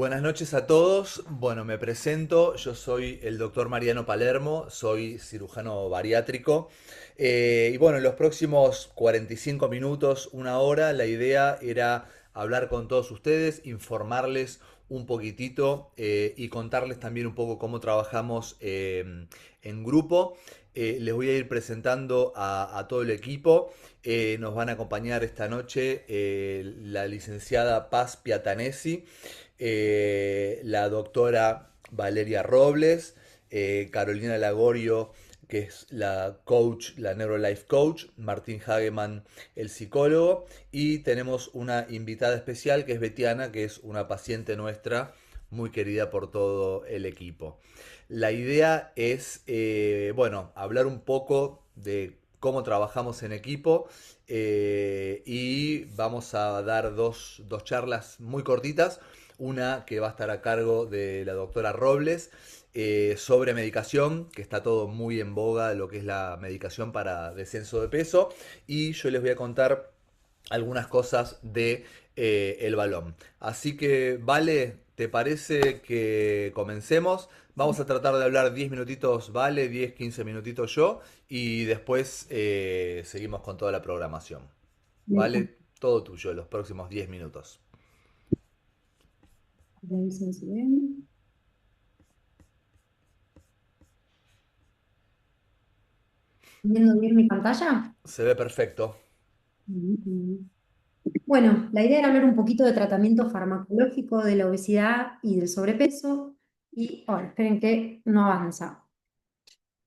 Buenas noches a todos. Bueno, me presento. Yo soy el doctor Mariano Palermo, soy cirujano bariátrico. Y bueno, en los próximos 45 minutos, una hora, la idea era hablar con todos ustedes, informarles un poquitito y contarles también un poco cómo trabajamos en grupo. Les voy a ir presentando a todo el equipo. Nos van a acompañar esta noche la licenciada Paz Piatanesi, la doctora Valeria Robles, Carolina Lagorio, que es la coach, la Neurolife Coach, Martín Hageman, el psicólogo, y tenemos una invitada especial que es Betiana, que es una paciente nuestra muy querida por todo el equipo. La idea es, bueno, hablar un poco de cómo trabajamos en equipo y vamos a dar dos charlas muy cortitas. Una que va a estar a cargo de la doctora Robles sobre medicación, que está todo muy en boga, lo que es la medicación para descenso de peso. Y yo les voy a contar algunas cosas de el balón. Así que, Vale, ¿te parece que comencemos? Vamos a tratar de hablar 10 minutitos, Vale, 10 15 minutitos yo, y después seguimos con toda la programación. Listo. Vale, todo tuyo, los próximos 10 minutos. Revisen si ven. ¿Viendo bien mi pantalla? Se ve perfecto. Ujú. Bueno, la idea era hablar un poquito de tratamiento farmacológico de la obesidad y del sobrepeso. Y ahora, esperen que no avanza.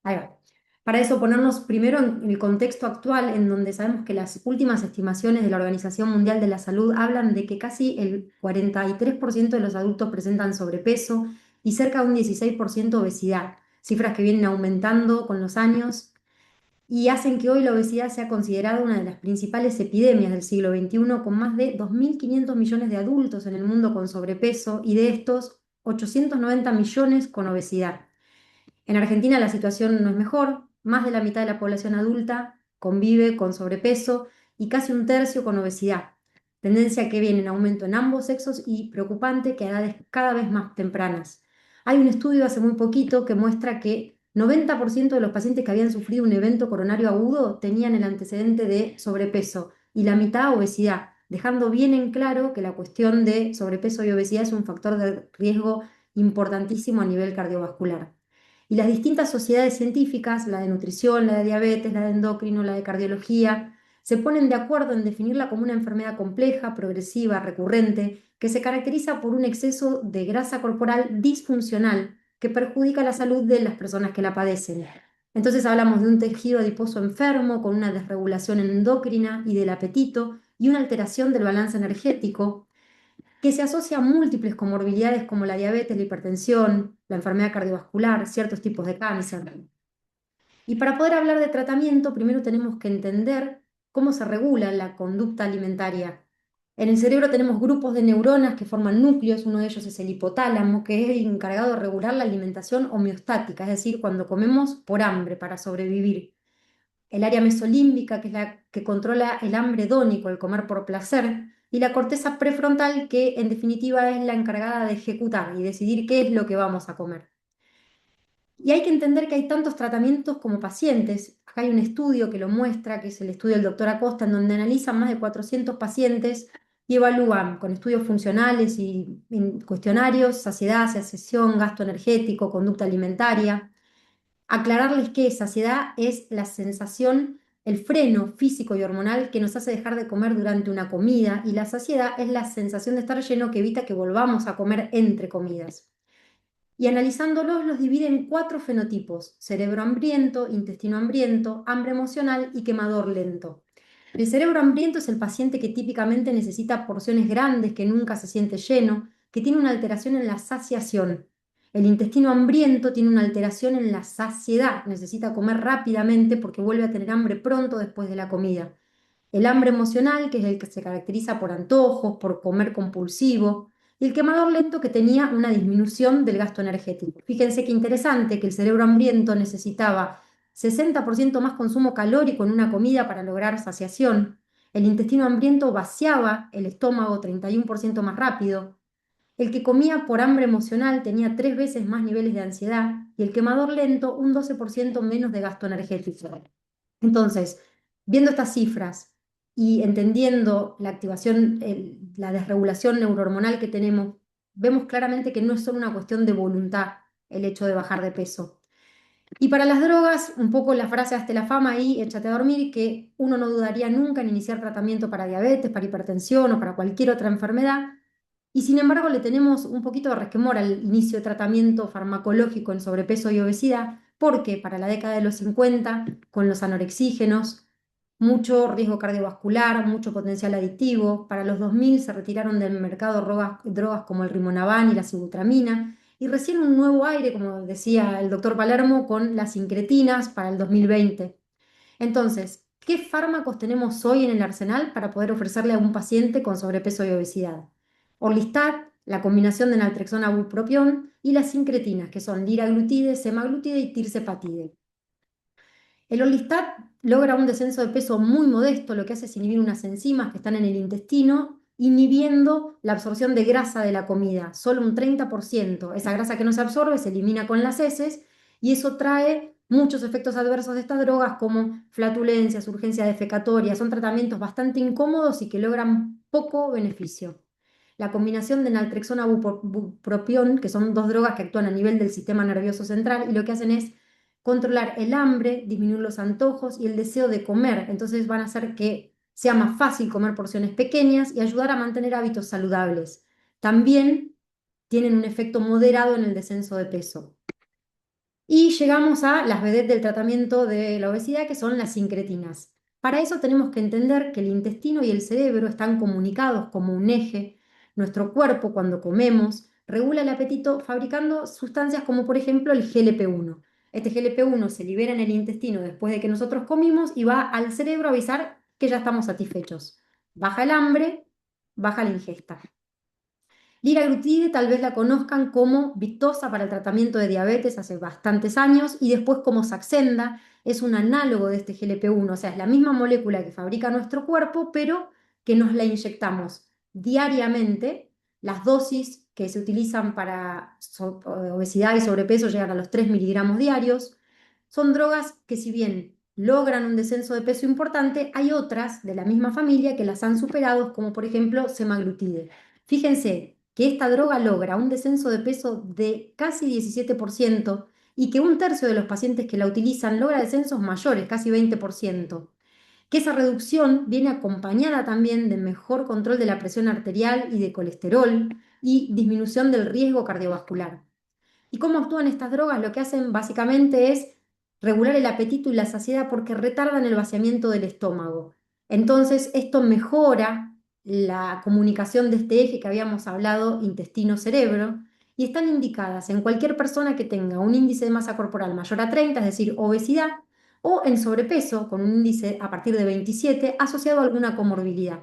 Ahí va. Para eso ponernos primero en el contexto actual, en donde sabemos que las últimas estimaciones de la Organización Mundial de la Salud hablan de que casi el 43% de los adultos presentan sobrepeso y cerca de un 16% obesidad, cifras que vienen aumentando con los años y hacen que hoy la obesidad sea considerada una de las principales epidemias del siglo XXI, con más de 2.500 millones de adultos en el mundo con sobrepeso y de estos 890 millones con obesidad. En Argentina la situación no es mejor, más de la mitad de la población adulta convive con sobrepeso y casi un tercio con obesidad, tendencia que viene en aumento en ambos sexos y preocupante que a edades cada vez más tempranas. Hay un estudio hace muy poquito que muestra que 90% de los pacientes que habían sufrido un evento coronario agudo tenían el antecedente de sobrepeso y la mitad obesidad, dejando bien en claro que la cuestión de sobrepeso y obesidad es un factor de riesgo importantísimo a nivel cardiovascular. Y las distintas sociedades científicas, la de nutrición, la de diabetes, la de endocrino, la de cardiología, se ponen de acuerdo en definirla como una enfermedad compleja, progresiva, recurrente, que se caracteriza por un exceso de grasa corporal disfuncional que perjudica la salud de las personas que la padecen. Entonces hablamos de un tejido adiposo enfermo con una desregulación endocrina y del apetito y una alteración del balance energético que se asocia a múltiples comorbilidades como la diabetes, la hipertensión, la enfermedad cardiovascular, ciertos tipos de cáncer. Y para poder hablar de tratamiento, primero tenemos que entender cómo se regula la conducta alimentaria. En el cerebro tenemos grupos de neuronas que forman núcleos, uno de ellos es el hipotálamo, que es el encargado de regular la alimentación homeostática, es decir, cuando comemos por hambre para sobrevivir. El área mesolímbica, que es la que controla el hambre hedónico, el comer por placer, y la corteza prefrontal, que en definitiva es la encargada de ejecutar y decidir qué es lo que vamos a comer. Y hay que entender que hay tantos tratamientos como pacientes. Acá hay un estudio que lo muestra, que es el estudio del doctor Acosta, en donde analizan más de 400 pacientes y evalúan con estudios funcionales y cuestionarios, saciedad, saciación, gasto energético, conducta alimentaria. Aclararles que saciedad es la sensación, el freno físico y hormonal que nos hace dejar de comer durante una comida, y la saciedad es la sensación de estar lleno que evita que volvamos a comer entre comidas. Y analizándolos los divide en cuatro fenotipos: cerebro hambriento, intestino hambriento, hambre emocional y quemador lento. El cerebro hambriento es el paciente que típicamente necesita porciones grandes, que nunca se siente lleno, que tiene una alteración en la saciación. El intestino hambriento tiene una alteración en la saciedad, necesita comer rápidamente porque vuelve a tener hambre pronto después de la comida. El hambre emocional, que es el que se caracteriza por antojos, por comer compulsivo, y el quemador lento, que tenía una disminución del gasto energético. Fíjense qué interesante que el cerebro hambriento necesitaba 60% más consumo calórico en una comida para lograr saciación. El intestino hambriento vaciaba el estómago 31% más rápido. El que comía por hambre emocional tenía 3 veces más niveles de ansiedad y el quemador lento un 12% menos de gasto energético. Entonces, viendo estas cifras y entendiendo la activación, la desregulación neurohormonal que tenemos, vemos claramente que no es solo una cuestión de voluntad el hecho de bajar de peso. Y para las drogas, un poco la frase hasta la fama ahí, échate a dormir, que uno no dudaría nunca en iniciar tratamiento para diabetes, para hipertensión o para cualquier otra enfermedad. Y sin embargo le tenemos un poquito de resquemor al inicio de tratamiento farmacológico en sobrepeso y obesidad, porque para la década de los 50, con los anorexígenos, mucho riesgo cardiovascular, mucho potencial adictivo. Para los 2000 se retiraron del mercado drogas como el rimonabant y la sibutramina, y recién un nuevo aire, como decía el doctor Palermo, con las incretinas para el 2020. Entonces, ¿qué fármacos tenemos hoy en el arsenal para poder ofrecerle a un paciente con sobrepeso y obesidad? Orlistat, la combinación de naltrexona bupropión y las incretinas, que son liraglutide, semaglutide y tirzepatide. El Orlistat logra un descenso de peso muy modesto, lo que hace es inhibir unas enzimas que están en el intestino, inhibiendo la absorción de grasa de la comida, solo un 30%. Esa grasa que no se absorbe se elimina con las heces y eso trae muchos efectos adversos de estas drogas como flatulencias, urgencia defecatoria. Son tratamientos bastante incómodos y que logran poco beneficio. La combinación de naltrexona bupropión, que son dos drogas que actúan a nivel del sistema nervioso central y lo que hacen es controlar el hambre, disminuir los antojos y el deseo de comer. Entonces van a hacer que sea más fácil comer porciones pequeñas y ayudar a mantener hábitos saludables. También tienen un efecto moderado en el descenso de peso. Y llegamos a las vedettes del tratamiento de la obesidad, que son las incretinas. Para eso tenemos que entender que el intestino y el cerebro están comunicados como un eje. Nuestro cuerpo, cuando comemos, regula el apetito fabricando sustancias como, por ejemplo, el GLP-1. Este GLP-1 se libera en el intestino después de que nosotros comimos y va al cerebro a avisar que ya estamos satisfechos. Baja el hambre, baja la ingesta. Liraglutide tal vez la conozcan como Victoza para el tratamiento de diabetes hace bastantes años y después como Saxenda, es un análogo de este GLP-1, o sea, es la misma molécula que fabrica nuestro cuerpo, pero que nos la inyectamos diariamente. Las dosis que se utilizan para obesidad y sobrepeso llegan a los 3 miligramos diarios. Son drogas que si bien logran un descenso de peso importante, hay otras de la misma familia que las han superado, como por ejemplo semaglutide. Fíjense que esta droga logra un descenso de peso de casi 17% y que un tercio de los pacientes que la utilizan logra descensos mayores, casi 20%. Que esa reducción viene acompañada también de mejor control de la presión arterial y de colesterol y disminución del riesgo cardiovascular. ¿Y cómo actúan estas drogas? Lo que hacen básicamente es regular el apetito y la saciedad porque retardan el vaciamiento del estómago. Entonces, esto mejora la comunicación de este eje que habíamos hablado, intestino-cerebro, y están indicadas en cualquier persona que tenga un índice de masa corporal mayor a 30, es decir, obesidad, o en sobrepeso, con un índice a partir de 27, asociado a alguna comorbilidad.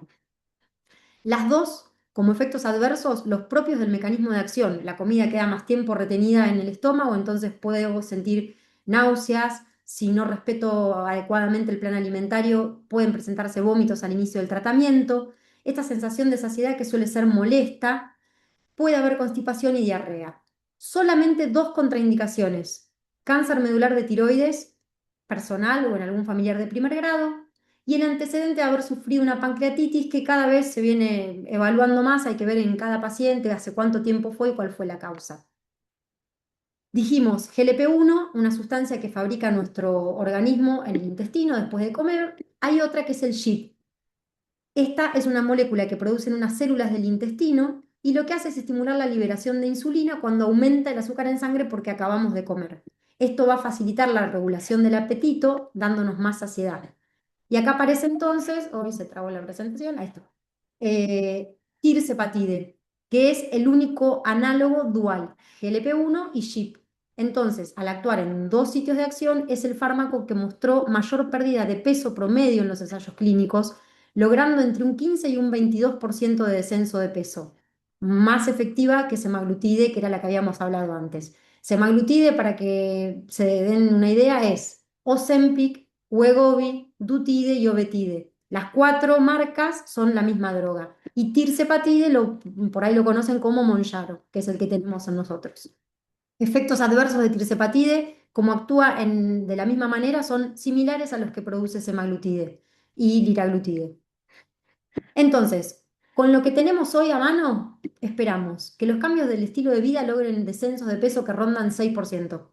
Las dos, como efectos adversos, los propios del mecanismo de acción. La comida queda más tiempo retenida en el estómago, entonces puedo sentir náuseas. Si no respeto adecuadamente el plan alimentario, pueden presentarse vómitos al inicio del tratamiento. Esta sensación de saciedad que suele ser molesta, puede haber constipación y diarrea. Solamente dos contraindicaciones: cáncer medular de tiroides, personal o en algún familiar de primer grado, y el antecedente de haber sufrido una pancreatitis que cada vez se viene evaluando más, hay que ver en cada paciente hace cuánto tiempo fue y cuál fue la causa. Dijimos GLP-1, una sustancia que fabrica nuestro organismo en el intestino después de comer. Hay otra que es el GIP. Esta es una molécula que producen unas células del intestino y lo que hace es estimular la liberación de insulina cuando aumenta el azúcar en sangre porque acabamos de comer. Esto va a facilitar la regulación del apetito, dándonos más saciedad. Y acá aparece entonces, hoy se trabó la presentación, ahí está, tirzepatide, que es el único análogo dual, GLP-1 y GIP. Entonces, al actuar en dos sitios de acción, es el fármaco que mostró mayor pérdida de peso promedio en los ensayos clínicos, logrando entre un 15 y un 22% de descenso de peso, más efectiva que semaglutide, que era la que habíamos hablado antes. Semaglutide, para que se den una idea, es Ozempic, Wegovy, Dutide y Obetide. Las cuatro marcas son la misma droga. Y tirzepatide, por ahí lo conocen como Mounjaro, que es el que tenemos en nosotros. Efectos adversos de tirzepatide, como actúa de la misma manera, son similares a los que produce semaglutide y liraglutide. Entonces, con lo que tenemos hoy a mano, esperamos que los cambios del estilo de vida logren descensos de peso que rondan 6%.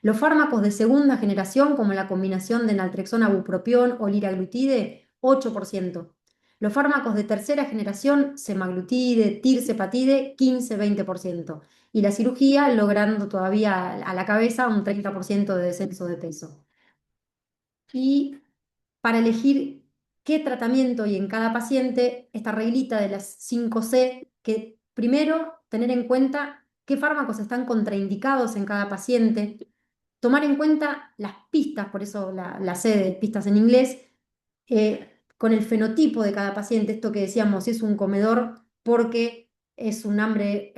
Los fármacos de segunda generación, como la combinación de naltrexona, bupropión o liraglutide, 8%. Los fármacos de tercera generación, semaglutide, tirzepatide, 15-20%. Y la cirugía logrando todavía a la cabeza un 30% de descenso de peso. Y para elegir qué tratamiento y en cada paciente, esta reglita de las 5C, que primero tener en cuenta qué fármacos están contraindicados en cada paciente, tomar en cuenta las pistas, por eso la C de pistas en inglés, con el fenotipo de cada paciente, esto que decíamos, si es un comedor porque es un hambre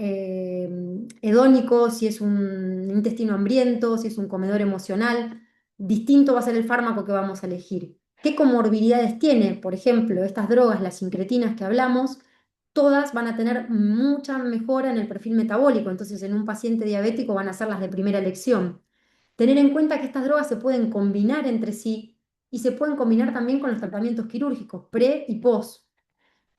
hedónico, si es un intestino hambriento, si es un comedor emocional, distinto va a ser el fármaco que vamos a elegir. ¿Qué comorbilidades tiene? Por ejemplo, estas drogas, las incretinas que hablamos, todas van a tener mucha mejora en el perfil metabólico, entonces en un paciente diabético van a ser las de primera elección. Tener en cuenta que estas drogas se pueden combinar entre sí y se pueden combinar también con los tratamientos quirúrgicos, pre y post.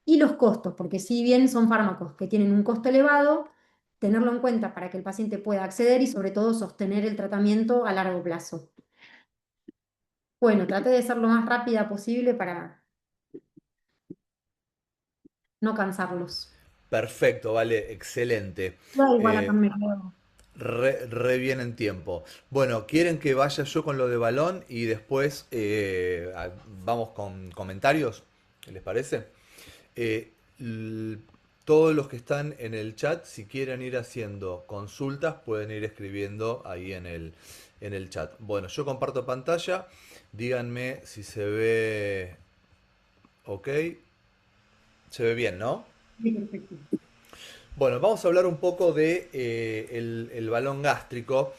Y los costos, porque si bien son fármacos que tienen un costo elevado, tenerlo en cuenta para que el paciente pueda acceder y sobre todo sostener el tratamiento a largo plazo. Bueno, traté de ser lo más rápida posible para no cansarlos. Perfecto, vale, excelente. Da igual, acá Eh, me quedo. re bien en tiempo. Bueno, ¿quieren que vaya yo con lo de balón y después vamos con comentarios? ¿Qué les parece? Eh, l- Todos los que están en el chat, si quieren ir haciendo consultas, pueden ir escribiendo ahí en el chat. Bueno, yo comparto pantalla. Díganme si se ve ok. Se ve bien, ¿no? Sí, perfecto. Bueno, vamos a hablar un poco de el balón gástrico.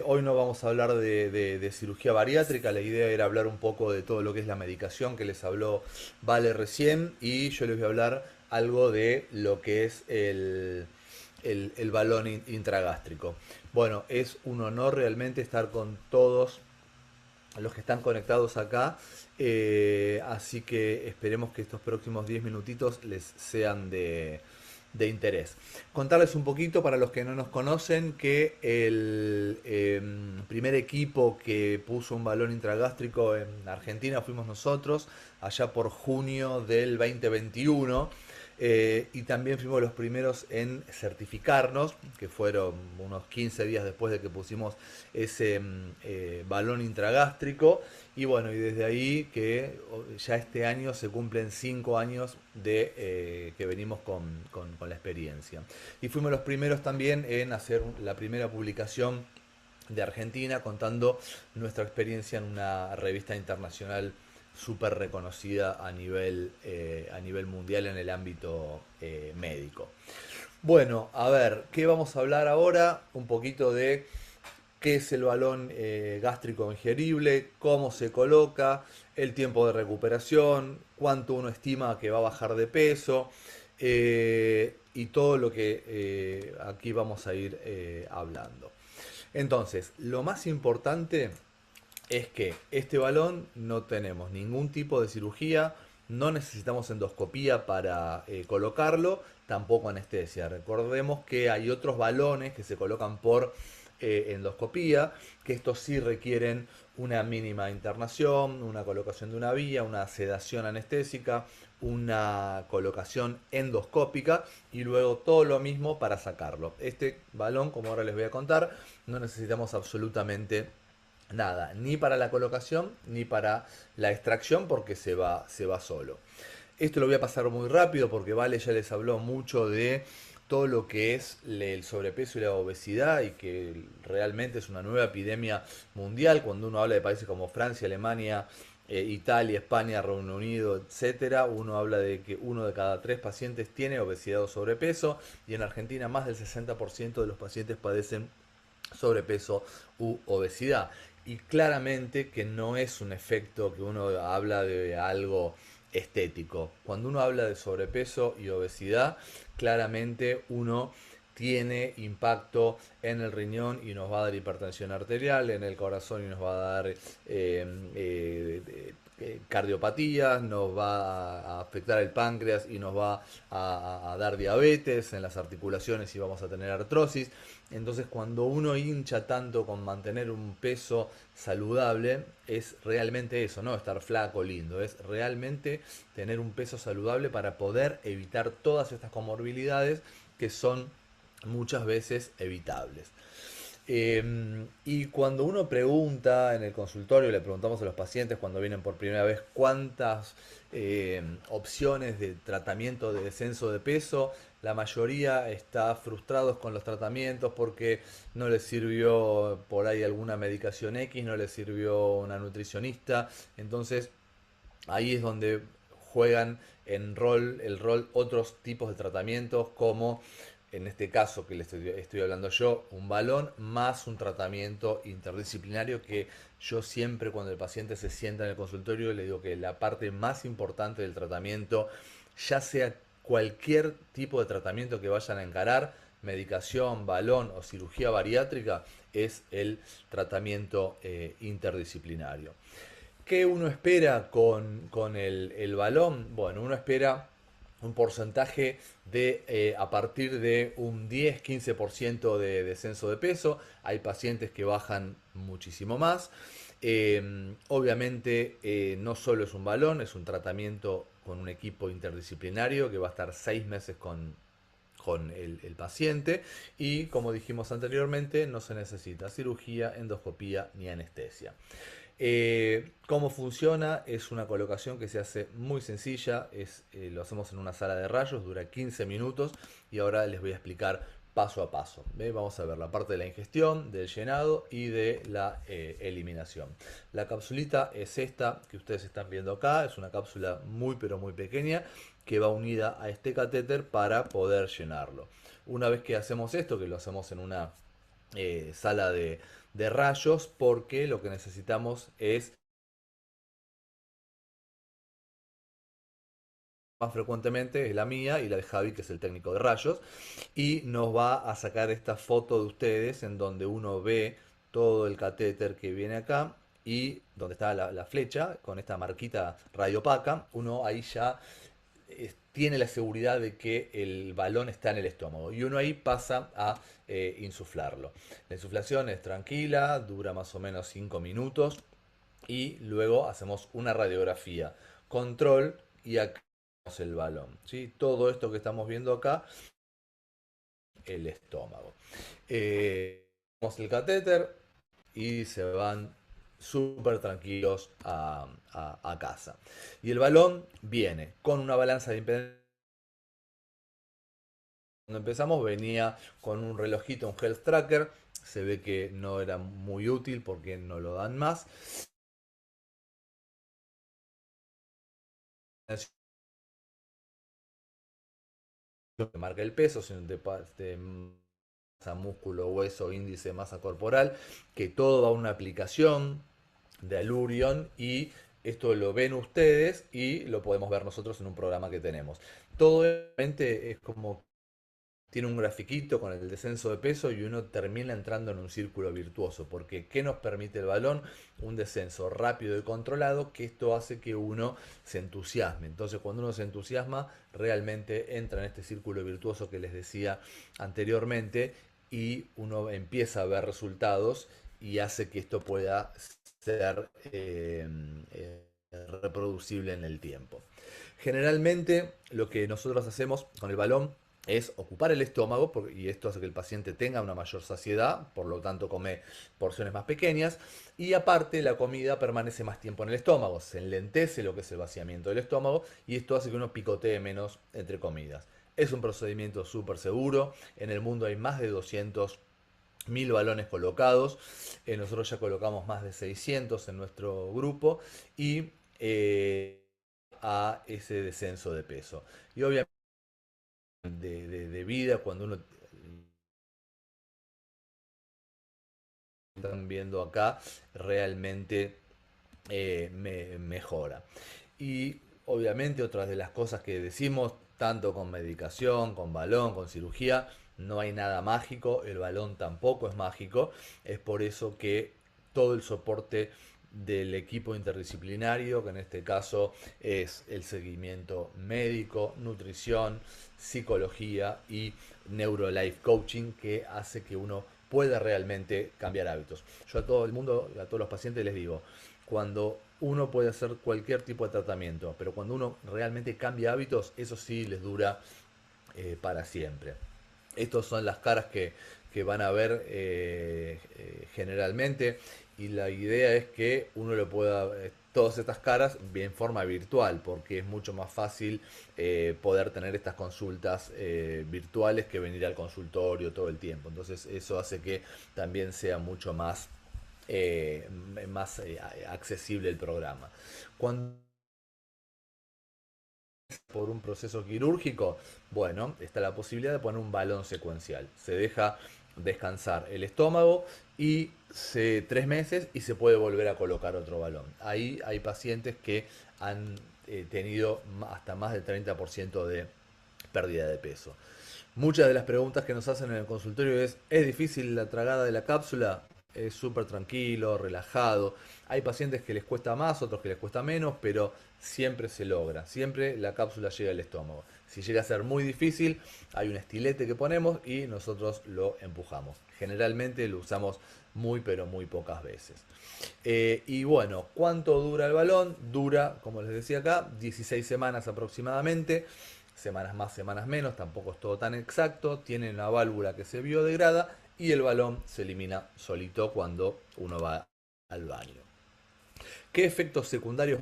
Hoy no vamos a hablar de cirugía bariátrica, la idea era hablar un poco de todo lo que es la medicación que les habló Vale recién y yo les voy a hablar algo de lo que es el balón intragástrico. Bueno, es un honor realmente estar con todos los que están conectados acá. Así que esperemos que estos próximos 10 minutitos les sean de interés. Contarles un poquito para los que no nos conocen que el primer equipo que puso un balón intragástrico en Argentina fuimos nosotros, allá por junio del 2021. Y también fuimos los primeros en certificarnos, que fueron unos 15 días después de que pusimos ese balón intragástrico. Y bueno, y desde ahí que ya este año se cumplen 5 años de que venimos con la experiencia. Y fuimos los primeros también en hacer la primera publicación de Argentina contando nuestra experiencia en una revista internacional súper reconocida a nivel mundial en el ámbito médico. Bueno, a ver, ¿qué vamos a hablar ahora? Un poquito de qué es el balón gástrico ingerible, cómo se coloca, el tiempo de recuperación, cuánto uno estima que va a bajar de peso y todo lo que aquí vamos a ir hablando. Entonces, lo más importante es que este balón no tenemos ningún tipo de cirugía, no necesitamos endoscopía para colocarlo, tampoco anestesia. Recordemos que hay otros balones que se colocan por endoscopía, que estos sí requieren una mínima internación, una colocación de una vía, una sedación anestésica, una colocación endoscópica y luego todo lo mismo para sacarlo. Este balón, como ahora les voy a contar, no necesitamos absolutamente nada, ni para la colocación ni para la extracción porque se va solo. Esto lo voy a pasar muy rápido porque Vale ya les habló mucho de todo lo que es el sobrepeso y la obesidad y que realmente es una nueva epidemia mundial cuando uno habla de países como Francia, Alemania, Italia, España, Reino Unido, etcétera. Uno habla de que uno de cada tres pacientes tiene obesidad o sobrepeso y en Argentina más del 60% de los pacientes padecen sobrepeso u obesidad. Y claramente que no es un efecto que uno habla de algo estético. Cuando uno habla de sobrepeso y obesidad, claramente uno tiene impacto en el riñón y nos va a dar hipertensión arterial, en el corazón y nos va a dar cardiopatías, nos va a afectar el páncreas y nos va a dar diabetes, en las articulaciones y vamos a tener artrosis. Entonces cuando uno hincha tanto con mantener un peso saludable, es realmente eso, no estar flaco, lindo, es realmente tener un peso saludable para poder evitar todas estas comorbilidades que son muchas veces evitables. Y cuando uno pregunta en el consultorio, le preguntamos a los pacientes cuando vienen por primera vez cuántas opciones de tratamiento de descenso de peso, la mayoría está frustrados con los tratamientos porque no les sirvió por ahí alguna medicación X, no les sirvió una nutricionista. Entonces ahí es donde juegan el rol otros tipos de tratamientos como en este caso que estoy hablando yo, un balón más un tratamiento interdisciplinario que yo siempre cuando el paciente se sienta en el consultorio le digo que la parte más importante del tratamiento, ya sea cualquier tipo de tratamiento que vayan a encarar, medicación, balón o cirugía bariátrica, es el tratamiento interdisciplinario. ¿Qué uno espera con el balón? Bueno, uno espera un porcentaje de a partir de un 10-15% de descenso de peso. Hay pacientes que bajan muchísimo más. Obviamente no solo es un balón, es un tratamiento con un equipo interdisciplinario que va a estar 6 meses con el paciente y como dijimos anteriormente no se necesita cirugía, endoscopía ni anestesia. ¿Cómo funciona? Es una colocación que se hace muy sencilla, lo hacemos en una sala de rayos, dura 15 minutos y ahora les voy a explicar paso a paso. ¿Ve? Vamos a ver la parte de la ingestión, del llenado y de la eliminación. La capsulita es esta que ustedes están viendo acá, es una cápsula muy pero muy pequeña que va unida a este catéter para poder llenarlo. Una vez que hacemos esto, que lo hacemos en una sala de rayos, porque lo que necesitamos es más frecuentemente es la mía y la de Javi, que es el técnico de rayos, y nos va a sacar esta foto de ustedes en donde uno ve todo el catéter que viene acá y donde está la flecha con esta marquita radiopaca, uno ahí ya tiene la seguridad de que el balón está en el estómago y uno ahí pasa a insuflarlo. La insuflación es tranquila, dura más o menos 5 minutos y luego hacemos una radiografía, control y acá tenemos el balón. ¿Sí? Todo esto que estamos viendo acá, el estómago. Tenemos el catéter y se van súper tranquilos a casa. Y el balón viene con una balanza de impedancia. Cuando empezamos venía con un relojito, un health tracker. Se ve que no era muy útil porque no lo dan más. Que marca el peso, sino de masa, músculo, hueso, índice, masa corporal, que todo va a una aplicación de Alurion y esto lo ven ustedes y lo podemos ver nosotros en un programa que tenemos. Todo realmente es como tiene un grafiquito con el descenso de peso y uno termina entrando en un círculo virtuoso, porque ¿qué nos permite el balón? Un descenso rápido y controlado, que esto hace que uno se entusiasme. Entonces cuando uno se entusiasma, realmente entra en este círculo virtuoso que les decía anteriormente y uno empieza a ver resultados y hace que esto pueda ser reproducible en el tiempo. Generalmente lo que nosotros hacemos con el balón es ocupar el estómago y esto hace que el paciente tenga una mayor saciedad, por lo tanto come porciones más pequeñas y aparte la comida permanece más tiempo en el estómago, se enlentece lo que es el vaciamiento del estómago y esto hace que uno picotee menos entre comidas. Es un procedimiento súper seguro, en el mundo hay más de 200.000 balones colocados, nosotros ya colocamos más de 600 en nuestro grupo y a ese descenso de peso. Y obviamente de vida, cuando uno están viendo acá, realmente mejora. Y obviamente otras de las cosas que decimos, tanto con medicación, con balón, con cirugía, no hay nada mágico, el balón tampoco es mágico, es por eso que todo el soporte del equipo interdisciplinario, que en este caso es el seguimiento médico, nutrición, psicología y neurolife coaching, que hace que uno pueda realmente cambiar hábitos. Yo a todo el mundo, a todos los pacientes les digo, cuando uno puede hacer cualquier tipo de tratamiento, pero cuando uno realmente cambia hábitos, eso sí les dura para siempre. Estas son las caras que van a ver generalmente, y la idea es que uno lo pueda, todas estas caras en forma virtual, porque es mucho más fácil poder tener estas consultas virtuales que venir al consultorio todo el tiempo. Entonces eso hace que también sea mucho eh, más accesible el programa. Cuando por un proceso quirúrgico, bueno, está la posibilidad de poner un balón secuencial. Se deja descansar el estómago y 3 meses y se puede volver a colocar otro balón. Ahí hay pacientes que han tenido hasta más del 30% de pérdida de peso. Muchas de las preguntas que nos hacen en el consultorio ¿es difícil la tragada de la cápsula? Es súper tranquilo, relajado. Hay pacientes que les cuesta más, otros que les cuesta menos, pero siempre se logra. Siempre la cápsula llega al estómago. Si llega a ser muy difícil, hay un estilete que ponemos y nosotros lo empujamos. Generalmente lo usamos muy, pero muy pocas veces. Y bueno, ¿cuánto dura el balón? Dura, como les decía acá, 16 semanas aproximadamente. Semanas más, semanas menos, tampoco es todo tan exacto. Tiene una válvula que se biodegrada y el balón se elimina solito cuando uno va al baño. ¿Qué efectos secundarios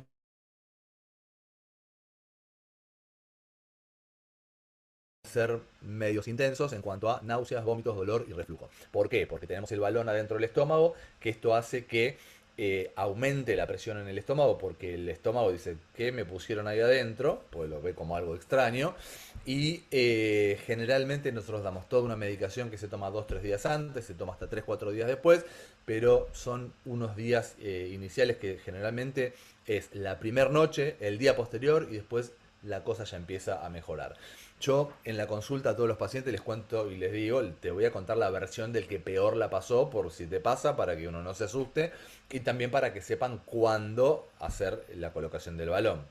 ser medios intensos en cuanto a náuseas, vómitos, dolor y reflujo? ¿Por qué? Porque tenemos el balón adentro del estómago, que esto hace que aumente la presión en el estómago, porque el estómago dice, ¿qué me pusieron ahí adentro? Pues lo ve como algo extraño. Y generalmente nosotros damos toda una medicación que se toma 2 o 3 días antes, se toma hasta 3 o 4 días después, pero son unos días iniciales que generalmente es la primera noche, el día posterior, y después la cosa ya empieza a mejorar. Yo en la consulta a todos los pacientes les cuento y les digo, te voy a contar la versión del que peor la pasó, por si te pasa, para que uno no se asuste, y también para que sepan cuándo hacer la colocación del balón.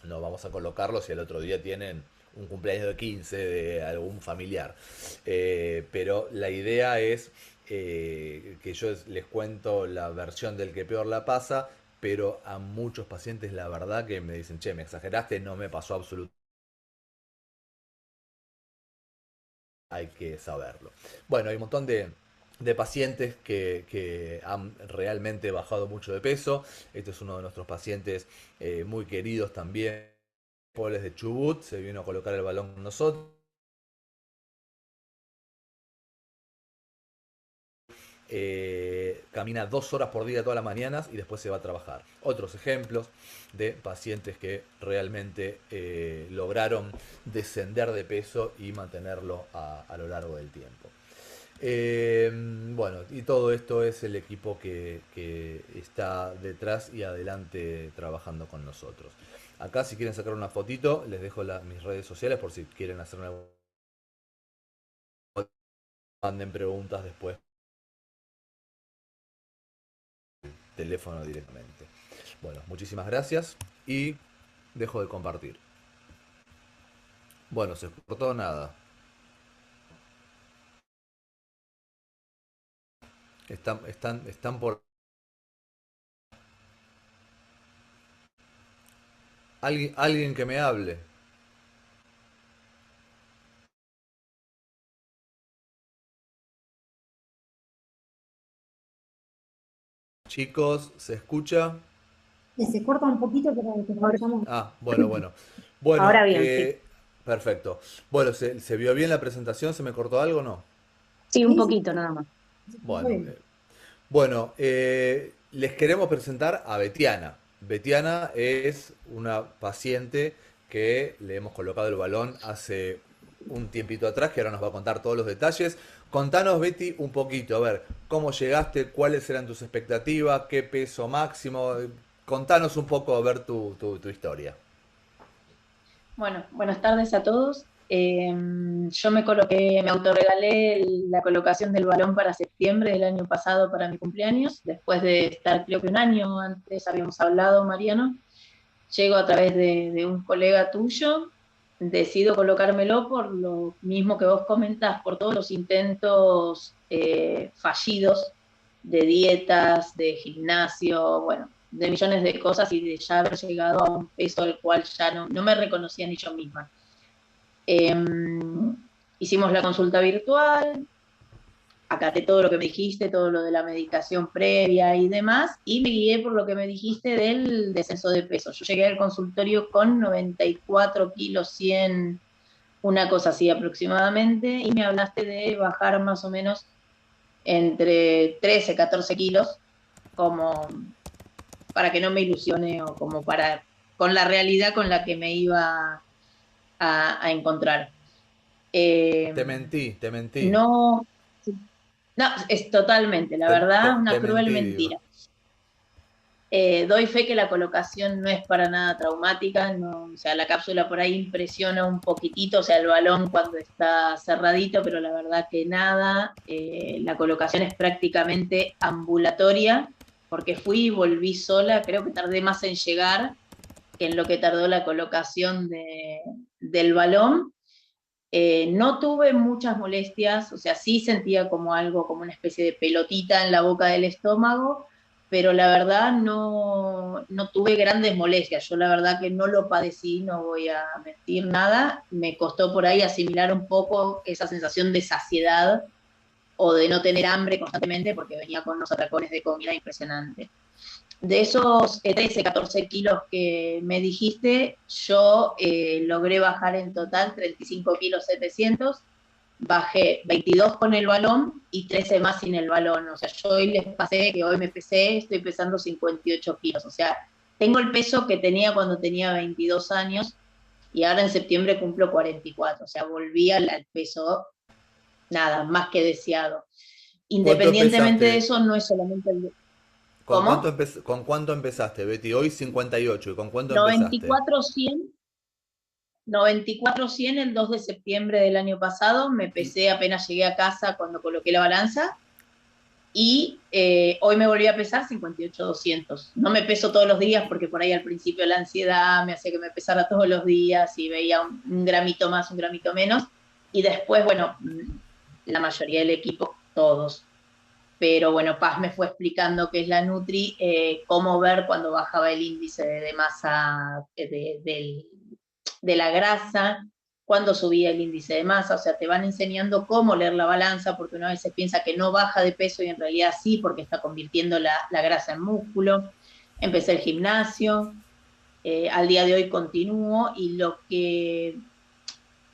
No vamos a colocarlo si el otro día tienen un cumpleaños de 15 de algún familiar. Pero la idea es que yo les cuento la versión del que peor la pasa, pero a muchos pacientes la verdad que me dicen, che, me exageraste, no me pasó absolutamente. Hay que saberlo. Bueno, hay un montón de pacientes que han realmente bajado mucho de peso. Este es uno de nuestros pacientes muy queridos también. Paul es de Chubut, se vino a colocar el balón con nosotros. Camina 2 horas por día todas las mañanas y después se va a trabajar. Otros ejemplos de pacientes que realmente lograron descender de peso y mantenerlo a lo largo del tiempo. Bueno, y todo esto es el equipo que está detrás y adelante trabajando con nosotros. Acá si quieren sacar una fotito, les dejo mis redes sociales por si quieren hacerme, manden preguntas después, teléfono directamente. Bueno, muchísimas gracias y dejo de compartir. Bueno, se cortó nada. Están por... Alguien que me hable. Chicos, ¿se escucha? Se corta un poquito, pero te escuchamos. Ah, bueno, bueno. Bueno, Ahora bien, sí. perfecto. Bueno, ¿se vio bien la presentación? ¿Se me cortó algo o no? Sí, un Sí, sí, poquito nada más. se escucha Bueno, bien. bueno, les queremos presentar a Betiana. Betiana es una paciente que le hemos colocado el balón hace un tiempito atrás, que ahora nos va a contar todos los detalles. Contanos, Betty, un poquito, a ver, cómo llegaste, cuáles eran tus expectativas, qué peso máximo. Contanos un poco, a ver tu historia. Bueno, buenas tardes a todos. Yo me coloqué, me autorregalé la colocación del balón para septiembre del año pasado para mi cumpleaños, después de estar creo que un año antes habíamos hablado, Mariano. Llego a través de un colega tuyo, decido colocármelo por lo mismo que vos comentás, por todos los intentos fallidos de dietas, de gimnasio, bueno, de millones de cosas y de ya haber llegado a un peso al cual ya no me reconocía ni yo misma. Eh, Hicimos la consulta virtual, acaté todo lo que me dijiste, todo lo de la medicación previa y demás, y me guié por lo que me dijiste del descenso de peso. Yo llegué al consultorio con 94 kilos 100, una cosa así aproximadamente, y me hablaste de bajar más o menos entre 13, 14 kilos, como para que no me ilusione o como para con la realidad con la que me iba a encontrar. Eh, Te mentí, te mentí. no, no, es totalmente, la verdad, una Te cruel mentí, digo. mentira. Doy fe que la colocación no es para nada traumática, no, o sea, la cápsula por ahí impresiona un poquitito, o sea, el balón cuando está cerradito, pero la verdad que nada, la colocación es prácticamente ambulatoria, porque fui y volví sola, creo que tardé más en llegar que en lo que tardó la colocación del balón. No tuve muchas molestias, o sea, sí sentía como algo, como una especie de pelotita en la boca del estómago, pero la verdad no tuve grandes molestias. Yo la verdad que no lo padecí, no voy a mentir nada. Me costó por ahí asimilar un poco esa sensación de saciedad o de no tener hambre constantemente porque venía con unos atracones de comida impresionantes. De esos 13, 14 kilos que me dijiste, yo logré bajar en total 35 kilos 700, bajé 22 con el balón y 13 más sin el balón. O sea, yo hoy les pasé que hoy me pesé, estoy pesando 58 kilos. O sea, tengo el peso que tenía cuando tenía 22 años y ahora en septiembre cumplo 44. O sea, volví al peso, nada, más que deseado. ¿Cuánto Independientemente de empezaste? eso, no es solamente el... ¿Cómo? ¿Con cuánto empezaste, Betty? Hoy 58. ¿Y con cuánto empezaste? 94, 100, 94, 100 el 2 de septiembre del año pasado, me Y pesé apenas llegué a casa cuando coloqué la balanza y hoy me volví a pesar 58, 200. No me peso todos los días porque por ahí al principio la ansiedad me hacía que me pesara todos los días y veía un gramito más, un gramito menos y después, bueno, la mayoría del equipo, todos. Pero bueno, Paz me fue explicando qué es la Nutri, cómo ver cuando bajaba el índice de masa de la grasa, cuando subía el índice de masa, o sea, te van enseñando cómo leer la balanza, porque uno a veces piensa que no baja de peso y en realidad sí, porque está convirtiendo la grasa en músculo. Empecé el gimnasio, al día de hoy continúo y lo que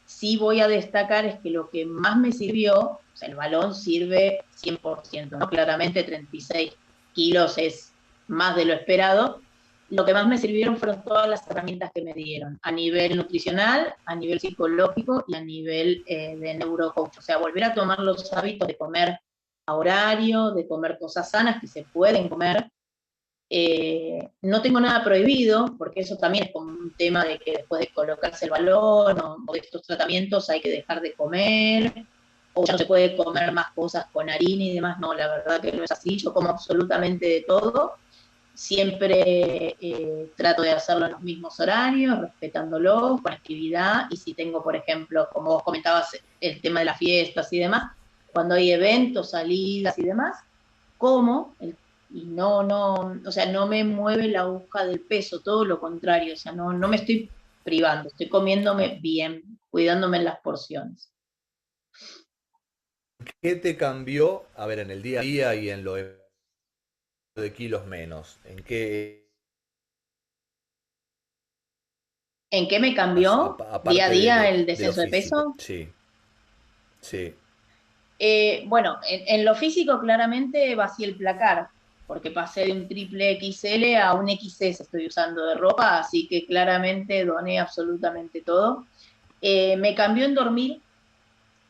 sí voy a destacar es que lo que más me sirvió, o sea, el balón sirve 100%, ¿no? Claramente 36 kilos es más de lo esperado. Lo que más me sirvieron fueron todas las herramientas que me dieron, a nivel nutricional, a nivel psicológico y a nivel de neurocoach. O sea, volver a tomar los hábitos de comer a horario, de comer cosas sanas que se pueden comer, no tengo nada prohibido, porque eso también es como un tema de que después de colocarse el balón o de estos tratamientos hay que dejar de comer, o ya no se puede comer más cosas con harina y demás. No, la verdad que no es así. Yo como absolutamente de todo. Siempre trato de hacerlo en los mismos horarios, respetándolos, con actividad. Y si tengo, por ejemplo, como vos comentabas, el tema de las fiestas y demás, cuando hay eventos, salidas y demás, como y o sea, no me mueve la aguja del peso, todo lo contrario, o sea, no me estoy privando, estoy comiéndome bien, cuidándome en las porciones. ¿qué te cambió, a ver, en el día a día y en lo de kilos menos? ¿En qué, ¿En qué me cambió día a aparte día el de lo descenso de físico? peso? Sí, sí. Bueno, en lo físico claramente vacié el placar, porque pasé de un triple XL a un XS estoy usando de ropa, así que claramente doné absolutamente todo. Me cambió en dormir,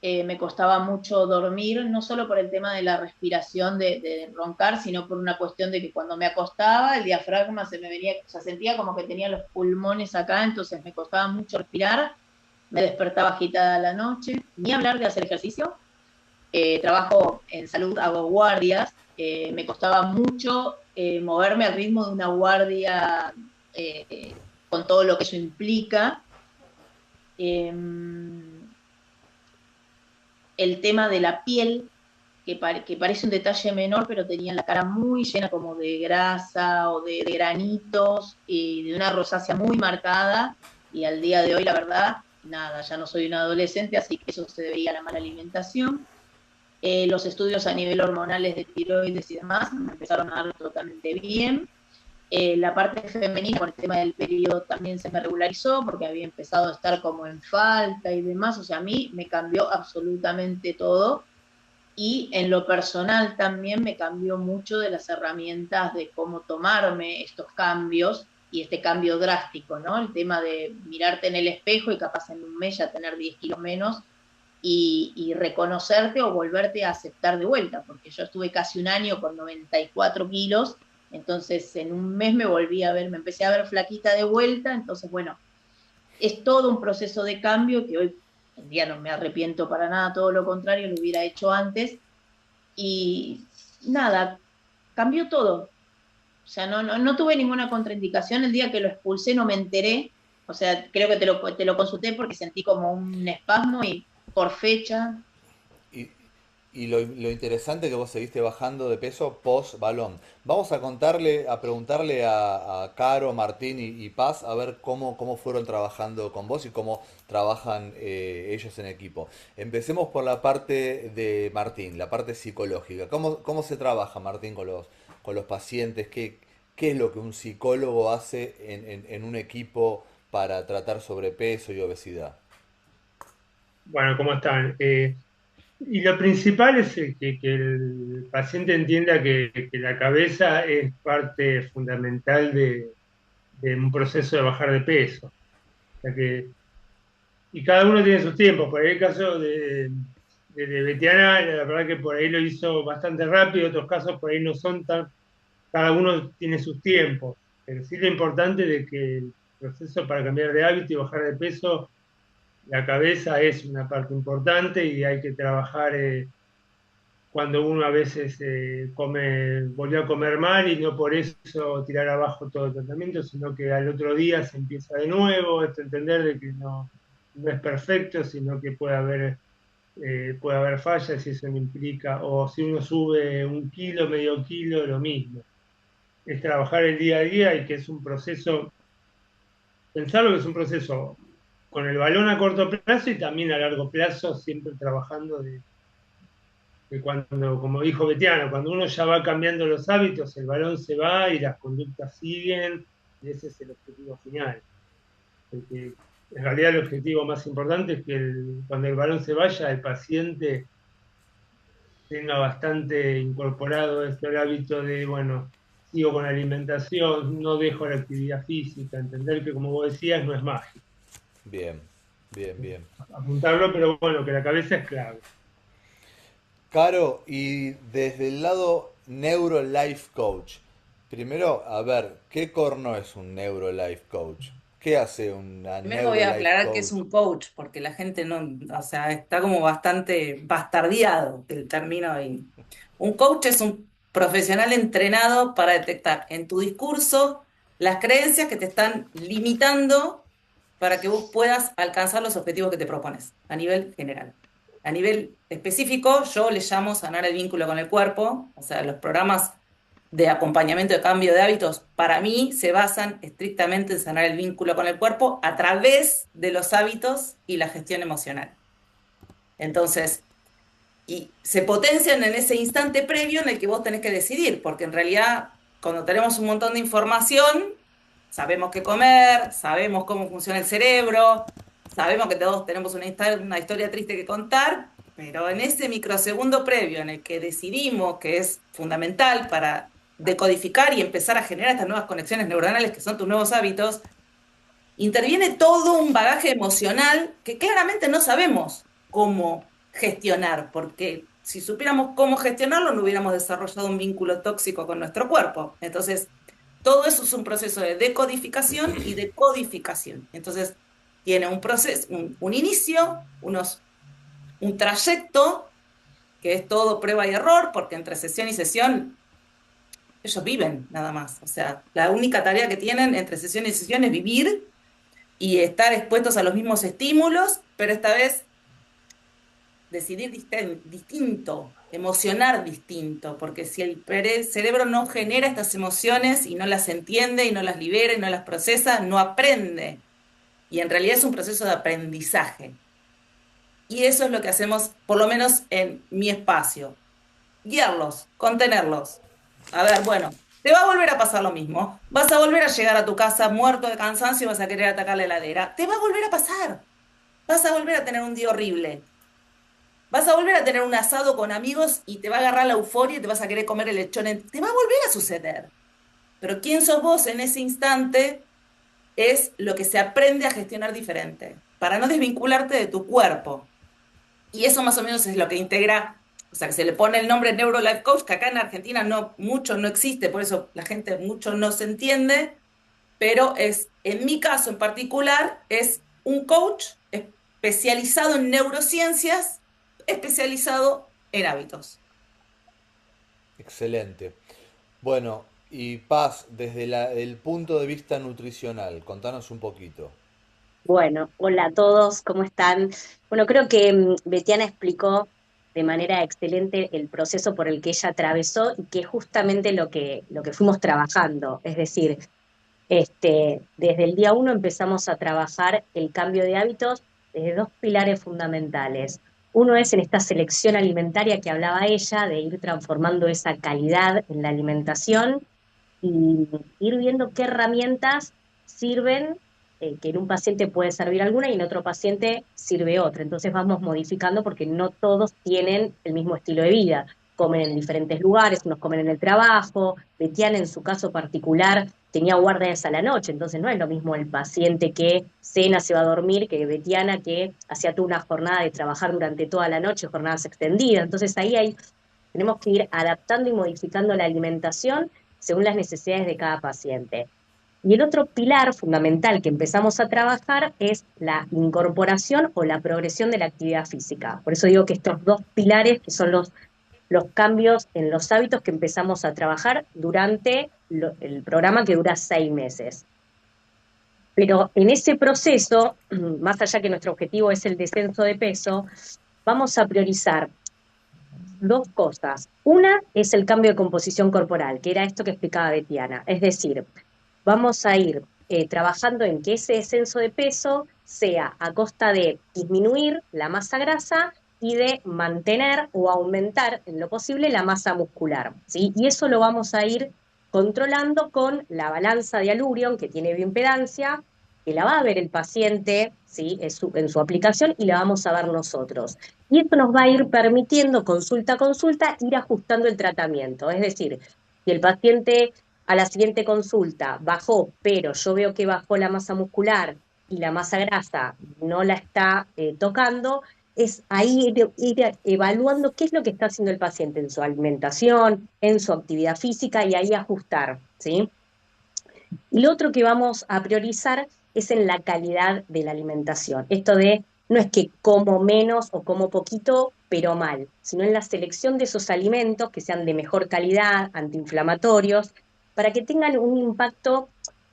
me costaba mucho dormir, no solo por el tema de la respiración, de roncar, sino por una cuestión de que cuando me acostaba el diafragma se me venía, o sea, sentía como que tenía los pulmones acá, entonces me costaba mucho respirar, me despertaba agitada a la noche, ni hablar de hacer ejercicio. Trabajo en salud, hago guardias, me costaba mucho moverme al ritmo de una guardia con todo lo que eso implica. Eh, el tema de la piel, que parece un detalle menor, pero tenía la cara muy llena como de grasa o de granitos y de una rosácea muy marcada, y al día de hoy, la verdad, nada, ya no soy un adolescente, así que eso se debía a la mala alimentación. Los estudios a nivel hormonales de tiroides y demás me empezaron a dar totalmente bien. La parte femenina con el tema del periodo también se me regularizó porque había empezado a estar como en falta y demás, o sea, a mí me cambió absolutamente todo, y en lo personal también me cambió mucho de las herramientas de cómo tomarme estos cambios y este cambio drástico, ¿no? El tema de mirarte en el espejo y capaz en un mes ya tener 10 kilos menos y reconocerte o volverte a aceptar de vuelta, porque yo estuve casi un año con 94 kilos, entonces en un mes me volví a ver, me empecé a ver flaquita de vuelta, entonces bueno, es todo un proceso de cambio que hoy en día no me arrepiento para nada, todo lo contrario, lo hubiera hecho antes, y nada, cambió todo. O sea, no tuve ninguna contraindicación. El día que lo expulsé no me enteré. O sea, creo que te lo consulté porque sentí como un espasmo y por fecha. Y, y lo interesante que vos seguiste bajando de peso post balón. Vamos a contarle, a preguntarle a Caro, Martín y Paz a ver cómo fueron trabajando con vos y cómo trabajan ellos en equipo. Empecemos por la parte de Martín, la parte psicológica. ¿Cómo se trabaja, Martín, con los pacientes? ¿Qué es lo que un psicólogo hace en un equipo para tratar sobrepeso y obesidad? Bueno, ¿cómo están? Y lo principal es que el paciente entienda que la cabeza es parte fundamental de un proceso de bajar de peso. O sea y cada uno tiene sus tiempos. Por ahí el caso de Betiana, la verdad que por ahí lo hizo bastante rápido, otros casos por ahí no son tan, cada uno tiene sus tiempos. Pero sí lo importante de que el proceso para cambiar de hábito y bajar de peso, la cabeza es una parte importante y hay que trabajar cuando uno a veces volvió a comer mal y no por eso tirar abajo todo el tratamiento, sino que al otro día se empieza de nuevo, entender de que no es perfecto, sino que puede haber fallas y eso no implica, o si uno sube un kilo, medio kilo, lo mismo. Es trabajar el día a día y que es un proceso, pensarlo que es un proceso con el balón a corto plazo y también a largo plazo, siempre trabajando de cuando, como dijo Betiano, cuando uno ya va cambiando los hábitos, el balón se va y las conductas siguen, y ese es el objetivo final. Porque en realidad el objetivo más importante es que cuando el balón se vaya, el paciente tenga bastante incorporado este hábito de, bueno, sigo con la alimentación, no dejo la actividad física, entender que, como vos decías, no es mágico. Bien, bien, bien. Apuntarlo, pero bueno, que la cabeza es clave. Caro, y desde el lado Neuro Life Coach, primero, a ver, ¿qué corno es un Neuro Life Coach? ¿Qué hace una Primero voy Neuro a Life aclarar que es Coach? un coach, porque la gente no, o sea, está como bastante bastardeado el término. Y un coach es un profesional entrenado para detectar en tu discurso las creencias que te están limitando para que vos puedas alcanzar los objetivos que te propones a nivel general. A nivel específico, yo le llamo sanar el vínculo con el cuerpo, o sea, los programas de acompañamiento de cambio de hábitos, para mí se basan estrictamente en sanar el vínculo con el cuerpo a través de los hábitos y la gestión emocional. Entonces, y se potencian en ese instante previo en el que vos tenés que decidir, porque en realidad cuando tenemos un montón de información, sabemos qué comer, sabemos cómo funciona el cerebro, sabemos que todos tenemos una historia triste que contar, pero en ese microsegundo previo en el que decidimos que es fundamental para decodificar y empezar a generar estas nuevas conexiones neuronales que son tus nuevos hábitos, interviene todo un bagaje emocional que claramente no sabemos cómo gestionar, porque si supiéramos cómo gestionarlo, no hubiéramos desarrollado un vínculo tóxico con nuestro cuerpo. Entonces, todo eso es un proceso de decodificación y de codificación. Entonces, tiene un proceso, un inicio, un trayecto, que es todo prueba y error, porque entre sesión y sesión ellos viven nada más. O sea, la única tarea que tienen entre sesión y sesión es vivir y estar expuestos a los mismos estímulos, pero esta vez decidir distinto, emocionar distinto, porque si el cerebro no genera estas emociones y no las entiende y no las libera y no las procesa, no aprende. Y en realidad es un proceso de aprendizaje. Y eso es lo que hacemos, por lo menos en mi espacio. Guiarlos, contenerlos. A ver, bueno, te va a volver a pasar lo mismo. Vas a volver a llegar a tu casa muerto de cansancio y vas a querer atacar la heladera. Te va a volver a pasar. Vas a volver a tener un día horrible. Vas a volver a tener un asado con amigos y te va a agarrar la euforia y te vas a querer comer el lechón. Te va a volver a suceder. Pero quién sos vos en ese instante es lo que se aprende a gestionar diferente, para no desvincularte de tu cuerpo. Y eso más o menos es lo que integra, o sea, que se le pone el nombre Neuro Life Coach, que acá en Argentina mucho no existe, por eso la gente mucho no se entiende, pero en mi caso en particular, es un coach especializado en neurociencias, especializado en hábitos. Excelente. Bueno, y Paz, desde el punto de vista nutricional, contanos un poquito. Bueno, hola a todos, ¿cómo están? Bueno, creo que Betiana explicó de manera excelente el proceso por el que ella atravesó y que es justamente lo que fuimos trabajando. Es decir, desde el día 1 empezamos a trabajar el cambio de hábitos desde dos pilares fundamentales. Uno es en esta selección alimentaria que hablaba ella, de ir transformando esa calidad en la alimentación y ir viendo qué herramientas sirven, que en un paciente puede servir alguna y en otro paciente sirve otra. Entonces vamos modificando porque no todos tienen el mismo estilo de vida. Comen en diferentes lugares, unos comen en el trabajo. Betiana en su caso particular tenía guardias a la noche, entonces no es lo mismo el paciente que cena, se va a dormir, que Betiana que hacía toda una jornada de trabajar durante toda la noche, jornadas extendidas. Entonces tenemos que ir adaptando y modificando la alimentación según las necesidades de cada paciente. Y el otro pilar fundamental que empezamos a trabajar es la incorporación o la progresión de la actividad física. Por eso digo que estos dos pilares, que son los cambios en los hábitos que empezamos a trabajar durante el programa que dura 6 meses. Pero en ese proceso, más allá que nuestro objetivo es el descenso de peso, vamos a priorizar dos cosas. Una es el cambio de composición corporal, que era esto que explicaba Betiana. Es decir, vamos a ir trabajando en que ese descenso de peso sea a costa de disminuir la masa grasa y de mantener o aumentar en lo posible la masa muscular, ¿sí? Y eso lo vamos a ir controlando con la balanza de Allurion, que tiene bioimpedancia, que la va a ver el paciente, ¿sí? en su aplicación y la vamos a ver nosotros. Y esto nos va a ir permitiendo, consulta a consulta, ir ajustando el tratamiento. Es decir, si el paciente a la siguiente consulta bajó, pero yo veo que bajó la masa muscular y la masa grasa no la está tocando, es ahí ir evaluando qué es lo que está haciendo el paciente en su alimentación, en su actividad física y ahí ajustar, ¿sí? Y lo otro que vamos a priorizar es en la calidad de la alimentación. Esto de no es que como menos o como poquito, pero mal, sino en la selección de esos alimentos que sean de mejor calidad, antiinflamatorios, para que tengan un impacto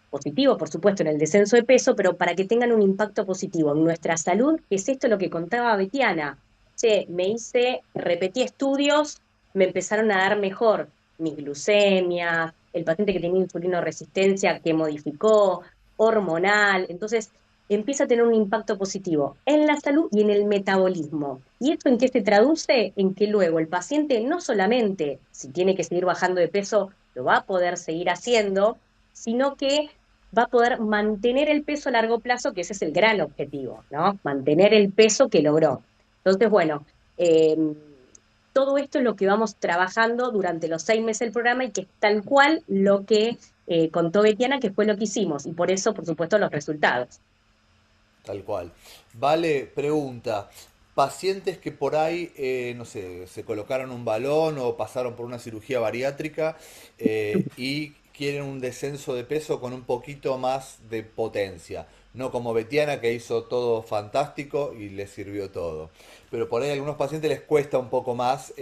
positivo, por supuesto, en el descenso de peso, pero para que tengan un impacto positivo en nuestra salud, que es esto lo que contaba Betiana. Che, repetí estudios, me empezaron a dar mejor mis glucemias, el paciente que tenía insulinoresistencia que modificó, hormonal, entonces empieza a tener un impacto positivo en la salud y en el metabolismo. ¿Y esto en qué se traduce? En que luego el paciente no solamente, si tiene que seguir bajando de peso, lo va a poder seguir haciendo, sino que va a poder mantener el peso a largo plazo, que ese es el gran objetivo, ¿no? Mantener el peso que logró. Entonces, bueno, todo esto es lo que vamos trabajando durante los 6 meses del programa y que es tal cual lo que contó Betiana, que fue lo que hicimos, y por eso, por supuesto, los resultados. Tal cual. Vale, pregunta. pacientes que por ahí, no sé, se colocaron un balón o pasaron por una cirugía bariátrica y quieren un descenso de peso con un poquito más de potencia. No como Betiana que hizo todo fantástico y les sirvió todo. Pero por ahí a algunos pacientes les cuesta un poco más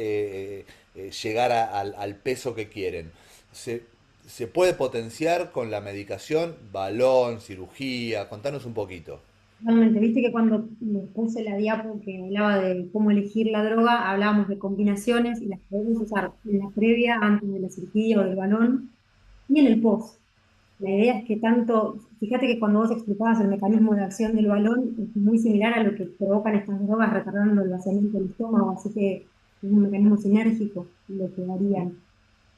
llegar al peso que quieren. Se, se puede potenciar con la medicación, balón, cirugía. Contanos un poquito. Realmente, viste que cuando les puse la diapo que hablaba de cómo elegir la droga, hablábamos de combinaciones y las podemos usar en la previa, antes de la cirugía o del balón, y en el post. La idea es que tanto, fíjate que cuando vos explicabas el mecanismo de acción del balón, es muy similar a lo que provocan estas drogas retardando el vaciamiento del estómago, así que es un mecanismo sinérgico lo que harían.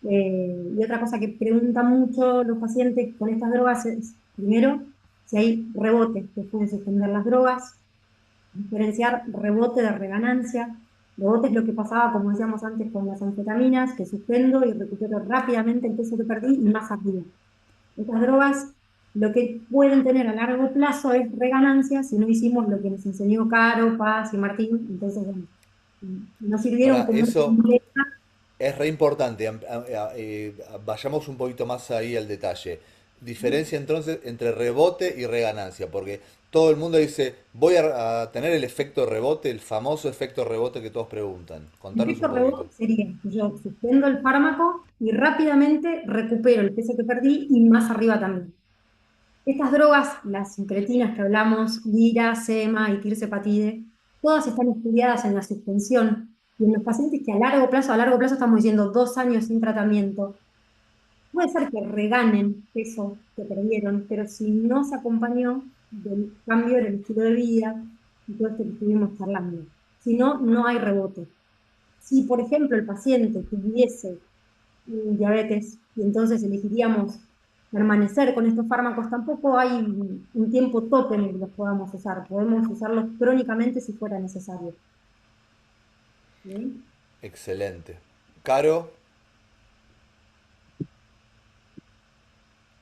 Y otra cosa que preguntan mucho los pacientes con estas drogas es, primero, si hay rebotes que pueden suspender las drogas, diferenciar rebote de reganancia. Rebote es lo que pasaba, como decíamos antes, con las anfetaminas, que suspendo y recupero rápidamente el peso que perdí y más arriba. Estas drogas lo que pueden tener a largo plazo es reganancia si no hicimos lo que nos enseñó Caro, Paz y Martín. Entonces, bueno, nos sirvieron Para como una eso muleta. es re importante. Vayamos un poquito más ahí al detalle. Diferencia entonces entre rebote y reganancia, porque todo el mundo dice, voy a tener el efecto rebote, el famoso efecto rebote que todos preguntan. El Contanos efecto un poquito. rebote sería que yo suspendo el fármaco y rápidamente recupero el peso que perdí y más arriba también. Estas drogas, las incretinas que hablamos, lira, sema y tirzepatide, todas están estudiadas en la suspensión y en los pacientes que a largo plazo estamos diciendo 2 años sin tratamiento, puede ser que reganen peso que perdieron, pero si no se acompañó del cambio en el estilo de vida y todo esto que estuvimos charlando, si no, no hay rebote. Si, por ejemplo, el paciente tuviese diabetes y entonces elegiríamos permanecer con estos fármacos, tampoco hay un tiempo tope en el que los podamos usar. Podemos usarlos crónicamente si fuera necesario. ¿Sí? Excelente. Caro,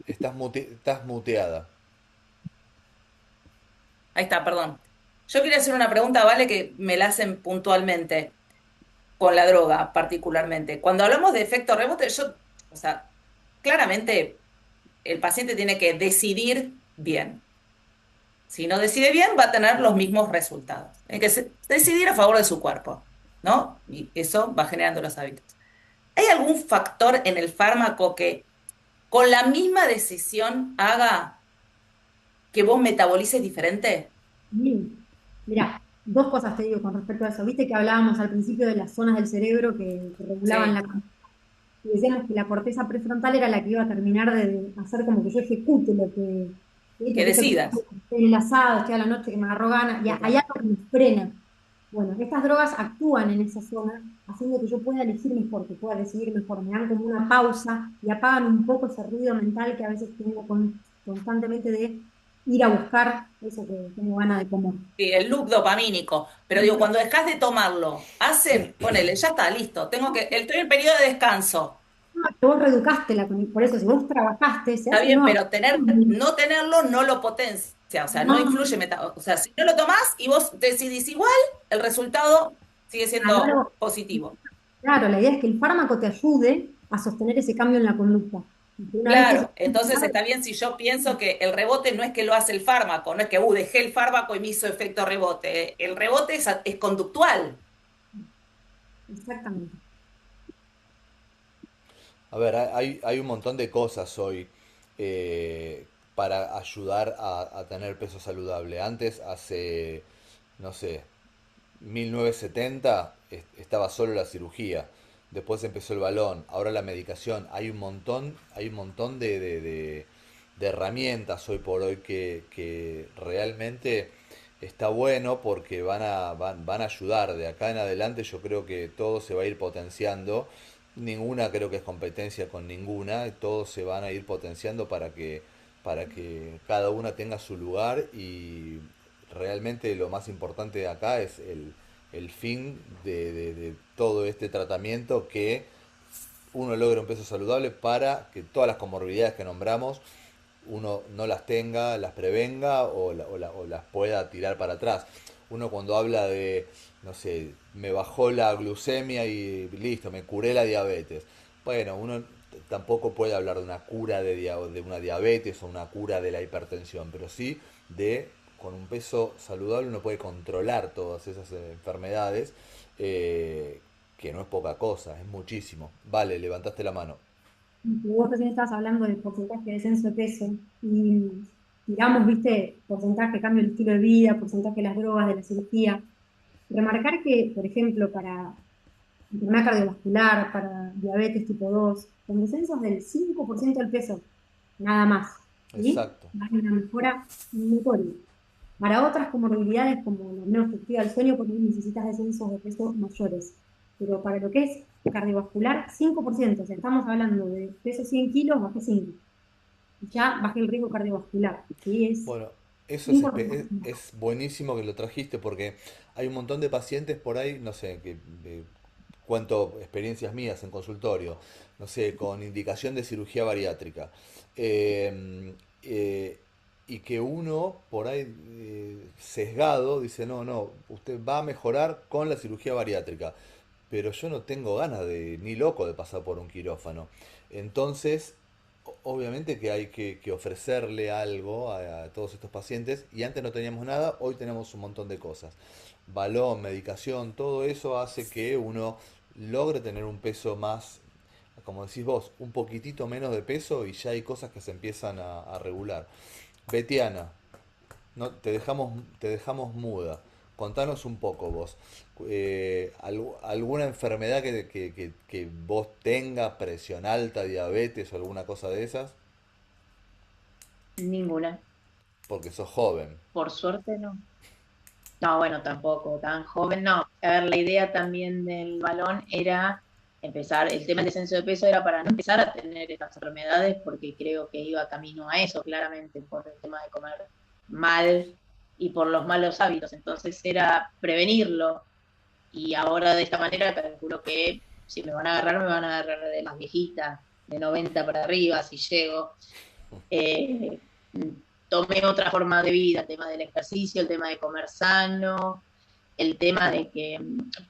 estás muteada. Ahí está, perdón. Yo quería hacer una pregunta, ¿vale? Que me la hacen puntualmente, con la droga particularmente. Cuando hablamos de efecto rebote, o sea, claramente el paciente tiene que decidir bien. Si no decide bien, va a tener los mismos resultados. Hay que decidir a favor de su cuerpo, ¿no? Y eso va generando los hábitos. ¿Hay algún factor en el fármaco que con la misma decisión haga que vos metabolices diferente? Bien. Mira, dos cosas te digo con respecto a eso. Viste que hablábamos al principio de las zonas del cerebro que regulaban Sí, la conducta. Y decíamos que la corteza prefrontal era la que iba a terminar de hacer como que yo ejecute que que esto que decidas. estoy en el asado, estoy a la noche que me agarró gana, y hay Total. algo que me frena. Bueno, estas drogas actúan en esa zona, haciendo que yo pueda elegir mejor, que pueda decidir mejor, me dan como una pausa y apagan un poco ese ruido mental que a veces tengo constantemente de ir a buscar eso que tengo ganas de comer. Sí, el loop dopamínico. Pero digo, cuando dejas de tomarlo, ponele, ya está, listo. Estoy en periodo de descanso. Vos reeducaste por eso, si vos trabajaste, se Está hace bien, no. pero no tenerlo no lo potencia. O sea, no No, influye. O sea, si no lo tomás y vos decidís igual, el resultado sigue siendo claro, positivo. claro, la idea es que el fármaco te ayude a sostener ese cambio en la conducta. Y que una vez que Claro, entonces está bien si yo pienso que el rebote no es que lo hace el fármaco, no es que dejé el fármaco y me hizo efecto rebote. El rebote es conductual. exactamente. A ver, hay un montón de cosas hoy eh, para ayudar a tener peso saludable. Antes, hace, no sé, 1970 estaba solo la cirugía, después empezó el balón, ahora la medicación. Hay un montón de herramientas hoy por hoy que realmente está bueno porque van a ayudar. De acá en adelante yo creo que todo se va a ir potenciando. Ninguna creo que es competencia con ninguna, todos se van a ir potenciando para que cada una tenga su lugar y realmente lo más importante de acá es el fin de todo este tratamiento, que uno logre un peso saludable para que todas las comorbilidades que nombramos uno no las tenga, las prevenga o las pueda tirar para atrás. Uno cuando habla de, no sé, me bajó la glucemia y listo, me curé la diabetes. Bueno, uno tampoco puede hablar de una cura de una diabetes o una cura de la hipertensión, pero sí de, con un peso saludable uno puede controlar todas esas enfermedades, eh, que no es poca cosa, es muchísimo. Vale, levantaste la mano. Vos recién estabas hablando del porcentaje de descenso de peso y digamos, viste, porcentaje cambio del estilo de vida, porcentaje de las drogas, de la cirugía. Remarcar que, por ejemplo, para enfermedad cardiovascular, para diabetes tipo 2 con descensos del 5% del peso, nada más, ¿sí? Exacto. Hay una mejora notoria. Para otras comorbilidades como la no obstructiva del sueño, porque necesitas descensos de peso mayores. Pero para lo que es cardiovascular, 5%. O sea, estamos hablando de peso 100 kilos, bajé 5. Ya bajé el riesgo cardiovascular. ¿Sí? Es Bueno, eso 5%. es buenísimo que lo trajiste porque hay un montón de pacientes por ahí, no sé, que cuento experiencias mías en consultorio, no sé, con indicación de cirugía bariátrica. eh, eh, y que uno por ahí sesgado dice, no, no, usted va a mejorar con la cirugía bariátrica, pero yo no tengo ganas de, ni loco de pasar por un quirófano. Entonces, obviamente que hay que ofrecerle algo a todos estos pacientes y antes no teníamos nada, hoy tenemos un montón de cosas. Balón, medicación, todo eso hace que uno logre tener un peso más, como decís vos, un poquitito menos de peso y ya hay cosas que se empiezan a regular. Betiana, no, te dejamos muda. Contanos un poco vos. ¿Alguna enfermedad que vos tengas, presión alta, diabetes o alguna cosa de esas? Ninguna. Porque sos joven. Por suerte no. No, bueno, tampoco tan joven, no. A ver, la idea también del balón era empezar, el tema del descenso de peso era para no empezar a tener estas enfermedades, porque creo que iba camino a eso, claramente, por el tema de comer mal y por los malos hábitos. Entonces era prevenirlo. Y ahora de esta manera calculo que si me van a agarrar, me van a agarrar de más viejita, de 90 para arriba, si llego. Eh, Tomé otra forma de vida, el tema del ejercicio, el tema de comer sano, el tema de que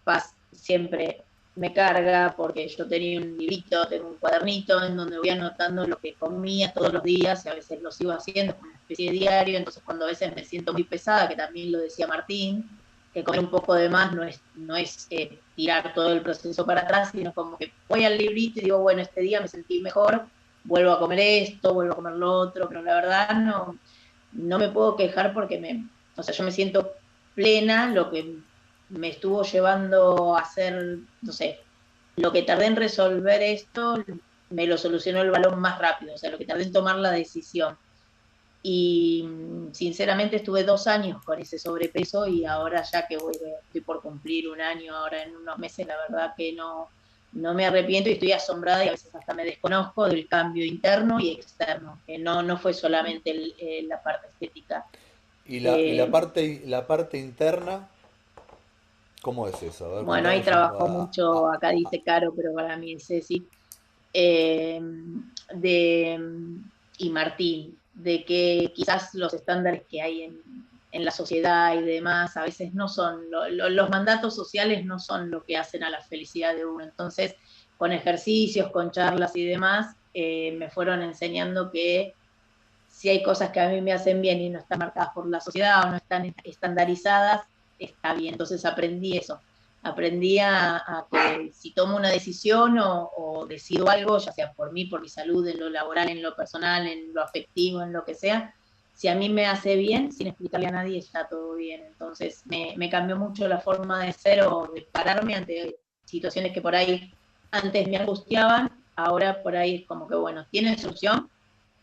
Paz siempre me carga porque yo tenía un librito, tengo un cuadernito en donde voy anotando lo que comía todos los días y a veces lo sigo haciendo como una especie de diario, entonces cuando a veces me siento muy pesada, que también lo decía Martín, que comer un poco de más no es tirar todo el proceso para atrás, sino como que voy al librito y digo, bueno, este día me sentí mejor, vuelvo a comer esto, vuelvo a comer lo otro, pero la verdad no me puedo quejar porque o sea, yo me siento plena, lo que me estuvo llevando a hacer, no sé, lo que tardé en resolver esto, me lo solucionó el balón más rápido, o sea, lo que tardé en tomar la decisión. Y sinceramente estuve 2 años con ese sobrepeso y ahora ya que estoy por cumplir un año ahora en unos meses, la verdad que no me arrepiento y estoy asombrada y a veces hasta me desconozco del cambio interno y externo, que no fue solamente la parte estética. Y Eh, la parte interna, ¿cómo es eso? A ver, bueno, ahí contanos un... trabajó mucho, acá dice Caro, pero para mí es Ceci, eh, de, y Martín, de que quizás los estándares que hay en la sociedad y demás a veces no son, los mandatos sociales no son lo que hacen a la felicidad de uno. Entonces, con ejercicios, con charlas y demás, me fueron enseñando que si hay cosas que a mí me hacen bien y no están marcadas por la sociedad o no están estandarizadas, está bien. Entonces aprendí eso. Aprendí a que si tomo una decisión o decido algo, ya sea por mí, por mi salud, en lo laboral, en lo personal, en lo afectivo, en lo que sea, si a mí me hace bien, sin explicarle a nadie, está todo bien. Entonces me cambió mucho la forma de ser o de pararme ante situaciones que por ahí antes me angustiaban, ahora por ahí es como que, bueno, tienen solución,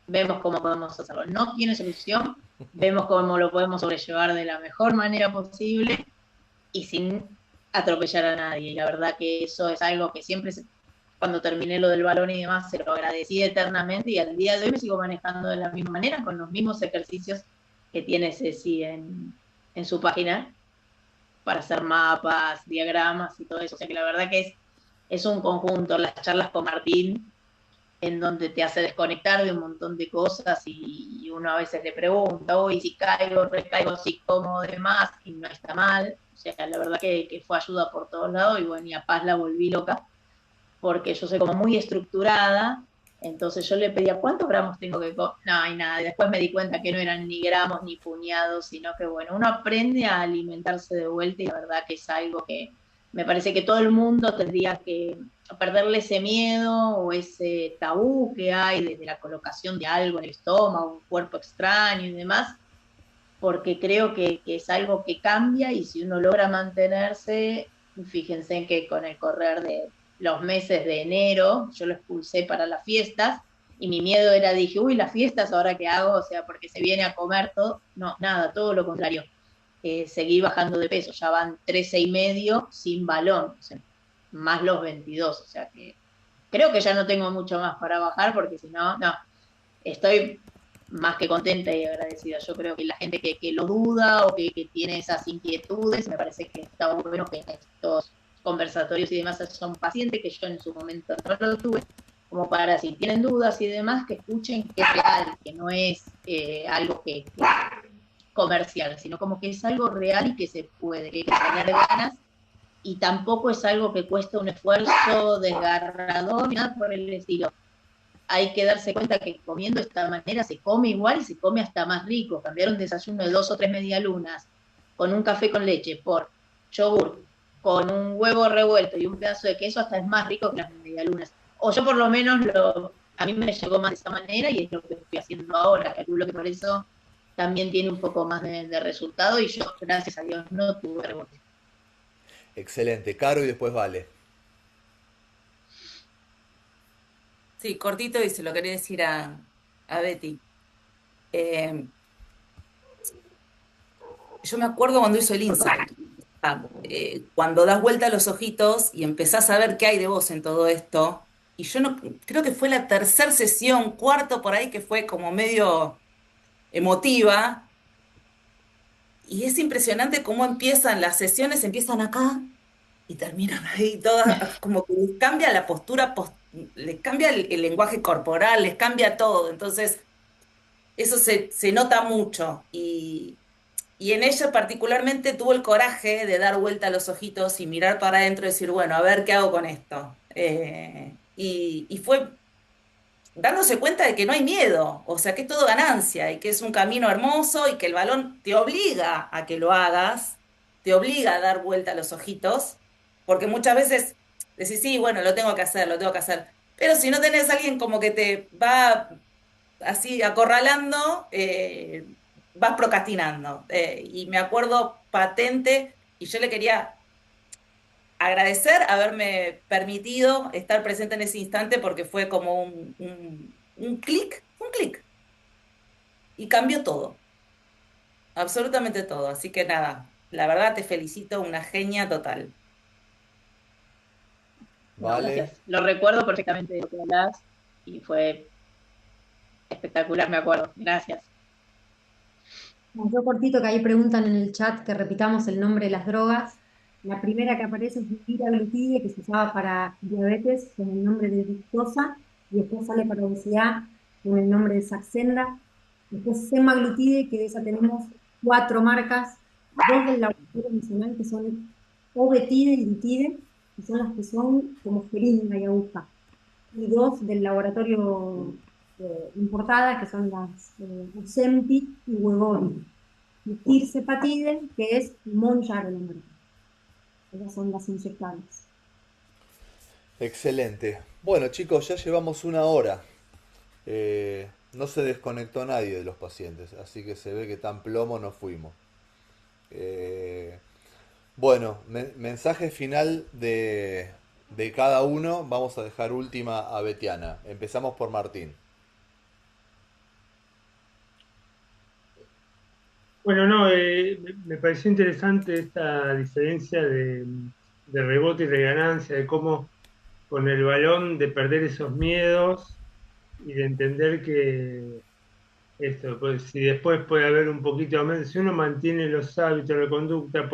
vemos cómo podemos hacerlo. No tiene solución, vemos cómo lo podemos sobrellevar de la mejor manera posible y sin atropellar a nadie. Y la verdad que eso es algo que siempre, cuando terminé lo del balón y demás, se lo agradecí eternamente y al día de hoy me sigo manejando de la misma manera, con los mismos ejercicios que tiene Ceci en su página para hacer mapas, diagramas y todo eso. O sea que la verdad que es un conjunto. Las charlas con Martín en donde te hace desconectar de un montón de cosas y uno a veces le pregunta, hoy si caigo, recaigo, si como de más, y no está mal. O sea, la verdad que fue ayuda por todos lados y bueno, y a Paz la volví loca porque yo soy como muy estructurada, entonces yo le pedía, ¿cuántos gramos tengo que comer? No, y nada, y después me di cuenta que no eran ni gramos ni puñados, sino que bueno, uno aprende a alimentarse de vuelta y la verdad que es algo que me parece que todo el mundo tendría que perderle ese miedo o ese tabú que hay desde la colocación de algo en el estómago, un cuerpo extraño y demás, porque creo que es algo que cambia y si uno logra mantenerse, fíjense en que con el correr de los meses de enero, yo lo expulsé para las fiestas y mi miedo era, dije, uy, las fiestas, ¿ahora qué hago? O sea, porque se viene a comer todo. No, nada, todo lo contrario. Seguí bajando de peso, ya van 13,5 sin balón, o sea, más los 22, o sea que creo que ya no tengo mucho más para bajar porque si no, no, estoy más que contenta y agradecida. Yo creo que la gente que lo duda o que tiene esas inquietudes, me parece que está bueno que en estos conversatorios y demás son pacientes, que yo en su momento no lo tuve, como para si tienen dudas y demás, que escuchen que es real, que no es algo que comercial, sino como que es algo real y que se puede, que hay que tener ganas y tampoco es algo que cuesta un esfuerzo desgarrador ni nada por el estilo. Hay que darse cuenta que comiendo de esta manera se come igual y se come hasta más rico. Cambiar un desayuno de 2 o 3 medialunas con un café con leche por yogur, con un huevo revuelto y un pedazo de queso, hasta es más rico que las medialunas. O yo por lo menos a mí me llegó más de esa manera y es lo que estoy haciendo ahora. Calculo que por eso también tiene un poco más de resultado y yo, gracias a Dios, no tuve rebote. Excelente. Caro y después Vale. Sí, cortito y se lo quería decir a Betty. Eh, yo me acuerdo cuando hizo el Insight, cuando das vuelta a los ojitos y empezás a ver qué hay de vos en todo esto. Y yo no creo que fue la tercera sesión, cuarto por ahí, que fue como medio emotiva. Y es impresionante cómo empiezan las sesiones, empiezan acá y terminan ahí todas, como que les cambia la postura, les cambia el lenguaje corporal, les cambia todo. Entonces, eso se nota mucho. Y en ella particularmente tuvo el coraje de dar vuelta a los ojitos y mirar para adentro y decir, bueno, a ver qué hago con esto. Y fue dándose cuenta de que no hay miedo, o sea, que es todo ganancia y que es un camino hermoso y que el balón te obliga a que lo hagas, te obliga a dar vuelta a los ojitos, porque muchas veces decís, sí, bueno, lo tengo que hacer, lo tengo que hacer. Pero si no tenés a alguien como que te va así acorralando, vas procrastinando. Y me acuerdo patente, y yo le quería agradecer haberme permitido estar presente en ese instante porque fue como un clic, un clic, y cambió todo, absolutamente todo. Así que nada, la verdad te felicito, una genia total. No, Vale. gracias. Lo recuerdo perfectamente de lo que hablas y fue espectacular, me acuerdo. Gracias. Yo cortito que ahí preguntan en el chat que repitamos el nombre de las drogas. La primera que aparece es liraglutide, que se usaba para diabetes con el nombre de Victoza, y después sale para obesidad con el nombre de Saxenda. Después semaglutide, que de esa tenemos 4 marcas, 2 del laboratorio nacional que son Obetide y Ditide, que son las que son como jeringa y aguja, y 2 del laboratorio importadas, que son las Ozempic y Wegovy. Y tirzepatide, que es Mounjaro, la marca. Esas son las inyectables. Excelente. Bueno, chicos, ya llevamos una hora. No se desconectó nadie de los pacientes, así que se ve que tan plomo no fuimos. Eh, bueno, mensaje final de cada uno. Vamos a dejar última a Betiana. Empezamos por Martín. Bueno, no, me pareció interesante esta diferencia de rebote y de ganancia, de cómo con el balón, de perder esos miedos y de entender que esto, pues si después puede haber un poquito más, si uno mantiene los hábitos, la conducta,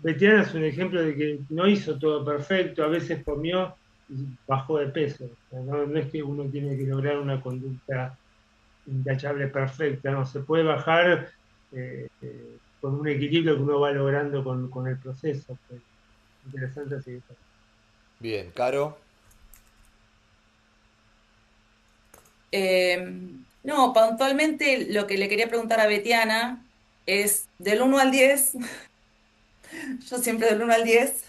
Betiana es un ejemplo de que no hizo todo perfecto, a veces comió y bajó de peso. O sea, no es que uno tiene que lograr una conducta intachable perfecta, no, se puede bajar con un equilibrio que uno va logrando con el proceso. Pues, interesante así. Bien, Caro. No, puntualmente lo que le quería preguntar a Betiana es del 1 al 10, yo siempre del 1 al 10,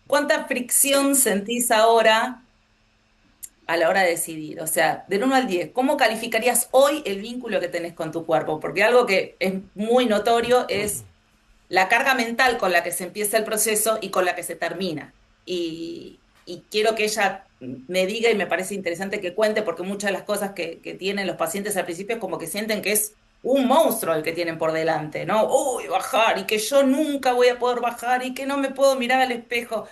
¿cuánta fricción sentís ahora a la hora de decidir? O sea, del 1 al 10, ¿cómo calificarías hoy el vínculo que tenés con tu cuerpo? Porque algo que es muy notorio es la carga mental con la que se empieza el proceso y con la que se termina. Y quiero que ella me diga, y me parece interesante que cuente, porque muchas de las cosas que tienen los pacientes al principio es como que sienten que es un monstruo el que tienen por delante, ¿no? Uy, bajar, y que yo nunca voy a poder bajar, y que no me puedo mirar al espejo.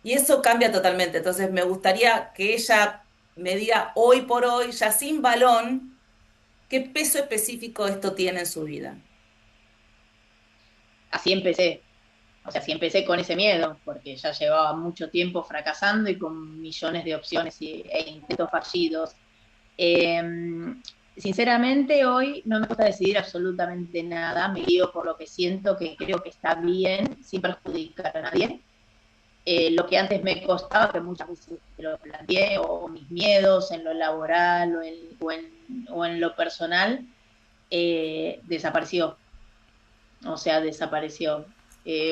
Y eso cambia totalmente. Entonces me gustaría que ella me diga hoy por hoy, ya sin balón, qué peso específico esto tiene en su vida. Así empecé. O sea, sí empecé con ese miedo, porque ya llevaba mucho tiempo fracasando y con millones de opciones e intentos fallidos. Eh, Sinceramente, hoy no me gusta decidir absolutamente nada, me guío por lo que siento que creo que está bien, sin perjudicar a nadie. Lo que antes me costaba, que muchas veces te lo planteé, o mis miedos en lo laboral o en lo personal, desapareció. O sea, desapareció.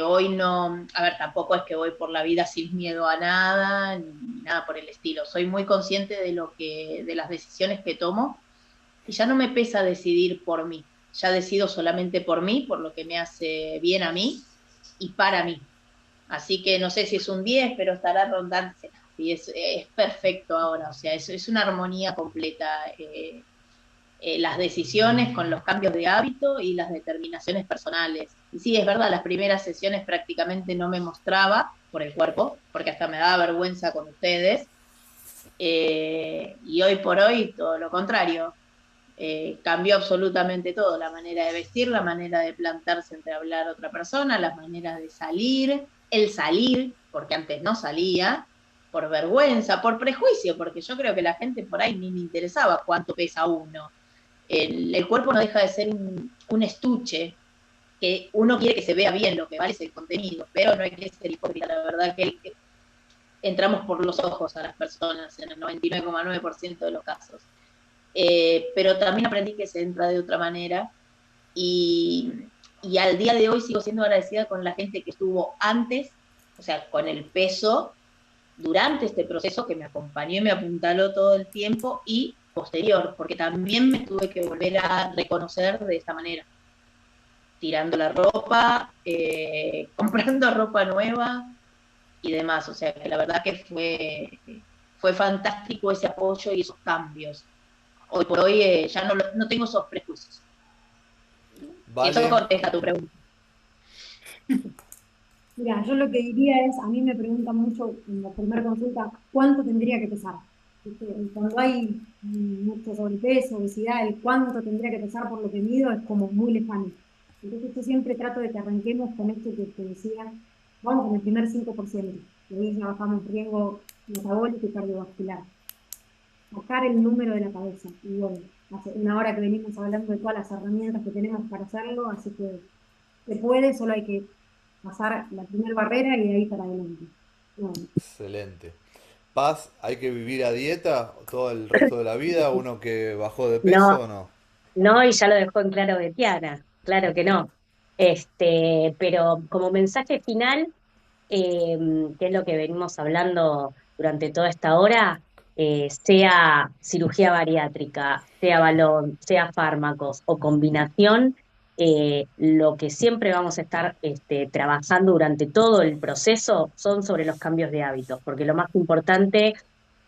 Hoy no, a ver, tampoco es que voy por la vida sin miedo a nada, ni nada por el estilo. Soy muy consciente de las decisiones que tomo y ya no me pesa decidir por mí. Ya decido solamente por mí, por lo que me hace bien a mí y para mí. Así que no sé si es un 10, pero estará rondándose. Y es perfecto ahora, o sea, es una armonía completa. Las decisiones con los cambios de hábito y las determinaciones personales. Y sí, es verdad, las primeras sesiones prácticamente no me mostraba por el cuerpo, porque hasta me daba vergüenza con ustedes. Y hoy por hoy todo lo contrario. Cambió absolutamente todo, la manera de vestir, la manera de plantarse entre hablar a otra persona, las maneras de salir, el salir, porque antes no salía, por vergüenza, por prejuicio, porque yo creo que la gente por ahí ni me interesaba cuánto pesa uno. El cuerpo no deja de ser un estuche que uno quiere que se vea bien, lo que vale es el contenido, pero no hay que ser hipócrita, la verdad que entramos por los ojos a las personas en el 99,9% de los casos. Pero también aprendí que se entra de otra manera y, y al día de hoy sigo siendo agradecida con la gente que estuvo antes, o sea, con el peso durante este proceso, que me acompañó y me apuntaló todo el tiempo, y posterior, porque también me tuve que volver a reconocer de esta manera, tirando la ropa, comprando ropa nueva y demás. O sea que la verdad que fue fantástico ese apoyo y esos cambios. Hoy por hoy ya no tengo esos prejuicios. Y eso Vale. contesta tu pregunta. Mira, yo lo que diría es, a mí me preguntan mucho en la primera consulta, ¿cuánto tendría que pesar? ¿Viste? Cuando hay mucho sobrepeso, obesidad, el cuánto tendría que pesar por lo que mido es como muy lejano. Entonces yo siempre trato de que arranquemos con esto que te decía, vamos con el primer 5%, que ahí ya bajamos riesgo metabólico y cardiovascular. Sacar el número de la cabeza. Y bueno, hace una hora que venimos hablando de todas las herramientas que tenemos para hacerlo, así que se puede, solo hay que pasar la primera barrera y de ahí para adelante. Bueno, Excelente. Paz, ¿hay que vivir a dieta todo el resto de la vida? ¿Uno que bajó de peso No, o no? no, y ya lo dejó en claro Betiana, claro que no. Pero como mensaje final, eh, que es lo que venimos hablando durante toda esta hora, sea cirugía bariátrica, sea balón, sea fármacos o combinación, lo que siempre vamos a estar trabajando durante todo el proceso son sobre los cambios de hábitos, porque lo más importante,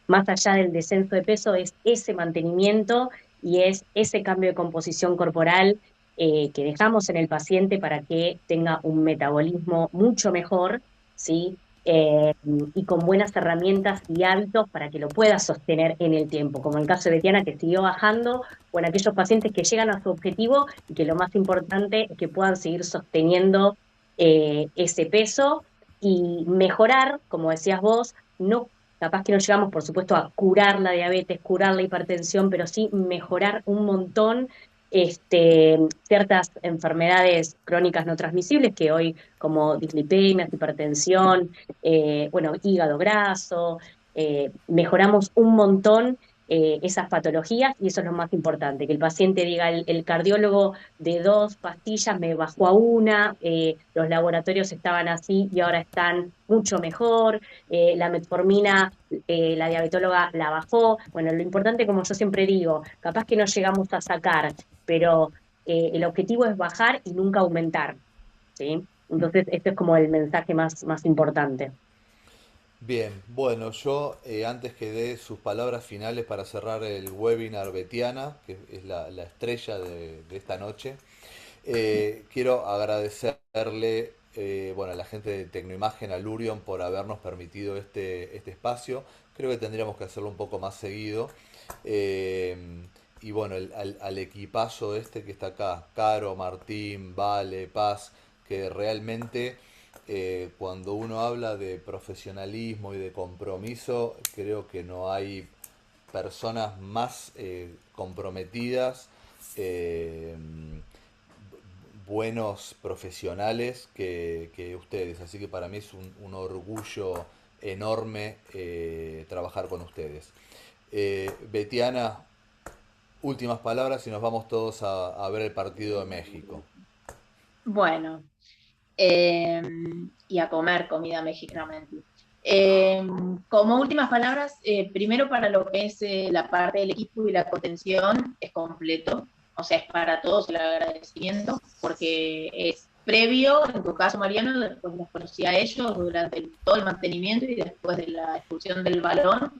más allá del descenso de peso, es ese mantenimiento y es ese cambio de composición corporal que dejamos en el paciente para que tenga un metabolismo mucho mejor, ¿sí? Y con buenas herramientas y hábitos para que lo pueda sostener en el tiempo, como en el caso de Betiana, que siguió bajando, o en aquellos pacientes que llegan a su objetivo y que lo más importante es que puedan seguir sosteniendo ese peso y mejorar, como decías vos, no, capaz que no llegamos, por supuesto, a curar la diabetes, curar la hipertensión, pero sí mejorar un montón ciertas enfermedades crónicas no transmisibles que hoy, como dislipemias, hipertensión, bueno, hígado graso, mejoramos un montón esas patologías y eso es lo más importante, que el paciente diga, el cardiólogo de 2 pastillas me bajó a una, los laboratorios estaban así y ahora están mucho mejor, la metformina, la diabetóloga la bajó. Bueno, lo importante, como yo siempre digo, capaz que no llegamos a sacar, pero el objetivo es bajar y nunca aumentar, ¿sí? Entonces, este es como el mensaje más importante. Bien, bueno, yo antes que dé sus palabras finales para cerrar el webinar, Betiana, que es la estrella de esta noche, quiero agradecerle bueno, a la gente de Tecnoimagen, a Lurion, por habernos permitido este espacio. Creo que tendríamos que hacerlo un poco más seguido. Eh, y bueno, al equipazo este que está acá, Caro, Martín, Vale, Paz, que realmente cuando uno habla de profesionalismo y de compromiso, creo que no hay personas más comprometidas, eh, buenos profesionales que ustedes. Así que para mí es un orgullo enorme trabajar con ustedes. Betiana, últimas palabras y nos vamos todos a ver el partido de México. Bueno, eh, y a comer comida mexicana. Eh, Como últimas palabras, primero para lo que es la parte del equipo y la contención es completo, o sea, es para todos el agradecimiento, porque es previo, en tu caso Mariano, después los conocí a ellos durante todo el mantenimiento y después de la expulsión del balón,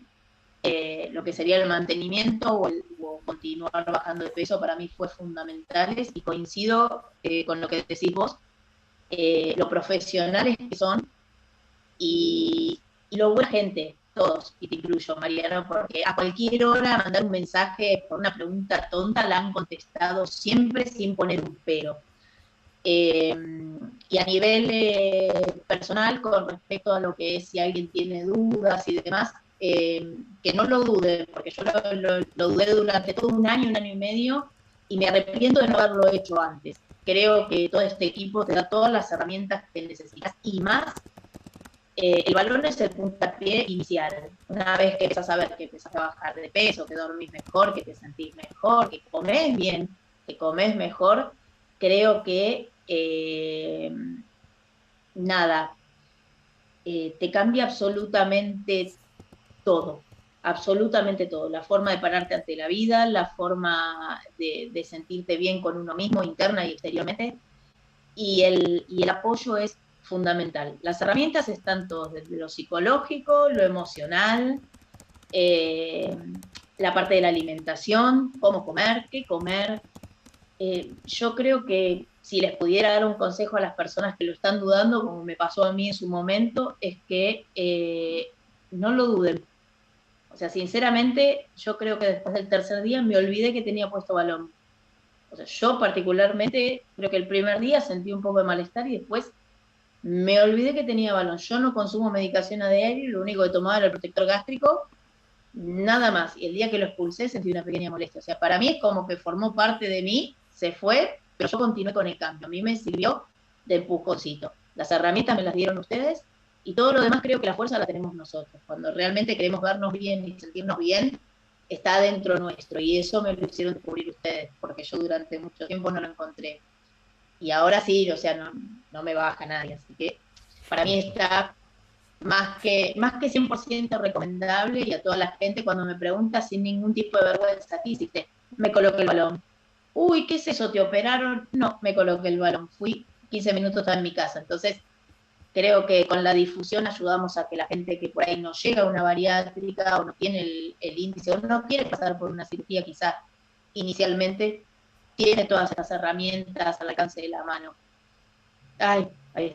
lo que sería el mantenimiento o continuar bajando de peso para mí fue fundamental y coincido con lo que decís vos, lo profesionales que son y lo buena gente, todos, y te incluyo, Mariano, porque a cualquier hora mandar un mensaje por una pregunta tonta la han contestado siempre sin poner un pero. Eh, y a nivel personal, con respecto a lo que es si alguien tiene dudas y demás, que no lo dude, porque yo lo dudé durante todo un año y medio, y me arrepiento de no haberlo hecho antes. Creo que todo este equipo te da todas las herramientas que necesitas y más el balón es el puntapié inicial. Una vez que empiezas a ver que empiezas a bajar de peso, que dormís mejor, que te sentís mejor, que comés bien, que comés mejor, creo que nada, te cambia todo, absolutamente todo. La forma de pararte ante la vida, la forma de sentirte bien con uno mismo, interna y exteriormente, y el apoyo es fundamental. Las herramientas están todas, desde lo psicológico, lo emocional, eh, la parte de la alimentación, cómo comer, qué comer. Yo creo que si les pudiera dar un consejo a las personas que lo están dudando, como me pasó a mí en su momento, es que no lo duden. O sea, sinceramente, yo creo que después del tercer día me olvidé que tenía puesto balón. O sea, yo particularmente creo que el primer día sentí un poco de malestar y después me olvidé que tenía balón. Yo no consumo medicación a diario, lo único que tomaba era el protector gástrico, nada más. Y el día que lo expulsé sentí una pequeña molestia. O sea, para mí es como que formó parte de mí, se fue, pero yo continué con el cambio. A mí me sirvió de empujoncito. Las herramientas me las dieron ustedes y todo lo demás creo que la fuerza la tenemos nosotros. Cuando realmente queremos vernos bien y sentirnos bien, está dentro nuestro y eso me lo hicieron descubrir ustedes, porque yo durante mucho tiempo no lo encontré. Y ahora sí, o sea, no me baja nadie, así que para mí está más que 100% recomendable y a toda la gente cuando me pregunta sin ningún tipo de vergüenza, ¿qué hiciste? Me coloqué el balón. Uy, ¿qué es eso? ¿Te operaron? No, me coloqué el balón. Fui 15 minutos, estaba en mi casa. Entonces, creo que con la difusión ayudamos a que la gente que por ahí no llega a una bariátrica o no tiene el índice o no quiere pasar por una cirugía quizás inicialmente, tiene todas estas herramientas al alcance de la mano. Ay, ay.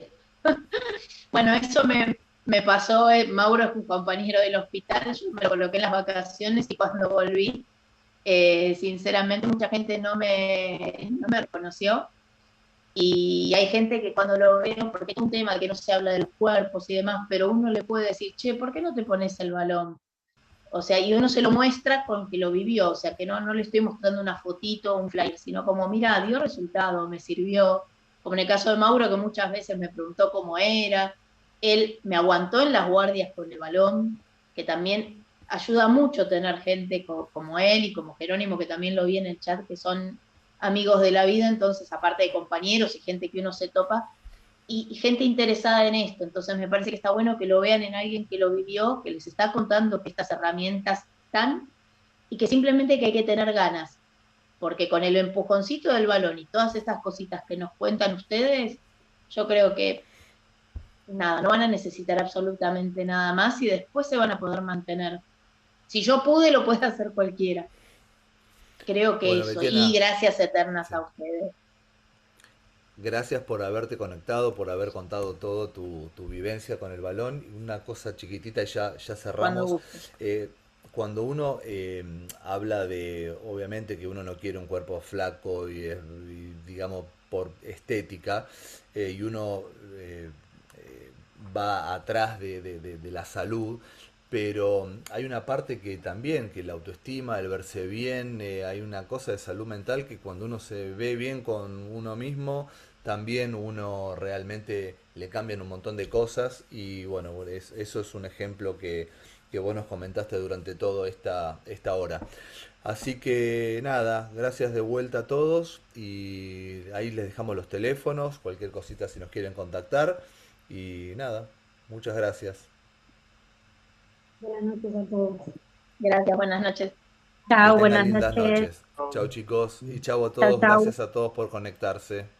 Bueno, eso me pasó, Mauro es un compañero del hospital, yo me lo coloqué en las vacaciones y cuando volví, sinceramente mucha gente no me reconoció Y hay gente que cuando lo veo, porque es un tema que no se habla de los cuerpos y demás, pero uno le puede decir, che, ¿por qué no te pones el balón? O sea, y uno se lo muestra con que lo vivió, o sea, que no le estoy mostrando una fotito o un flyer, sino como, mira, dio resultado, me sirvió. Como en el caso de Mauro, que muchas veces me preguntó cómo era. Él me aguantó en las guardias con el balón, que también ayuda mucho tener gente como él y como Jerónimo, que también lo vi en el chat, que son amigos de la vida, entonces, aparte de compañeros y gente que uno se topa, y gente interesada en esto. Entonces me parece que está bueno que lo vean en alguien que lo vivió, que les está contando que estas herramientas están y que simplemente que hay que tener ganas, porque con el empujoncito del balón y todas estas cositas que nos cuentan ustedes, yo creo que nada, no van a necesitar absolutamente nada más y después se van a poder mantener. Si yo pude, lo puede hacer cualquiera. Creo que Bueno, eso. Y Betiana, gracias eternas sí. a ustedes. Gracias por haberte conectado, por haber contado todo tu vivencia con el balón. Y una cosa chiquitita y ya Cuando cerramos. gusten. Cuando uno habla de, obviamente que uno no quiere un cuerpo flaco y, digamos, por estética, y uno va atrás de la salud, pero hay una parte que también, que la autoestima, el verse bien, hay una cosa de salud mental que cuando uno se ve bien con uno mismo, también uno realmente le cambian un montón de cosas y bueno, eso es un ejemplo que vos nos comentaste durante toda esta hora. Así que nada, gracias de vuelta a todos y ahí les dejamos los teléfonos, cualquier cosita si nos quieren contactar y nada, muchas gracias. Buenas noches a todos. Gracias, buenas noches. Que Chao, tengan buenas lindas noches. noches. Chao chicos y chao a Chao, todos, chao. gracias a todos por conectarse.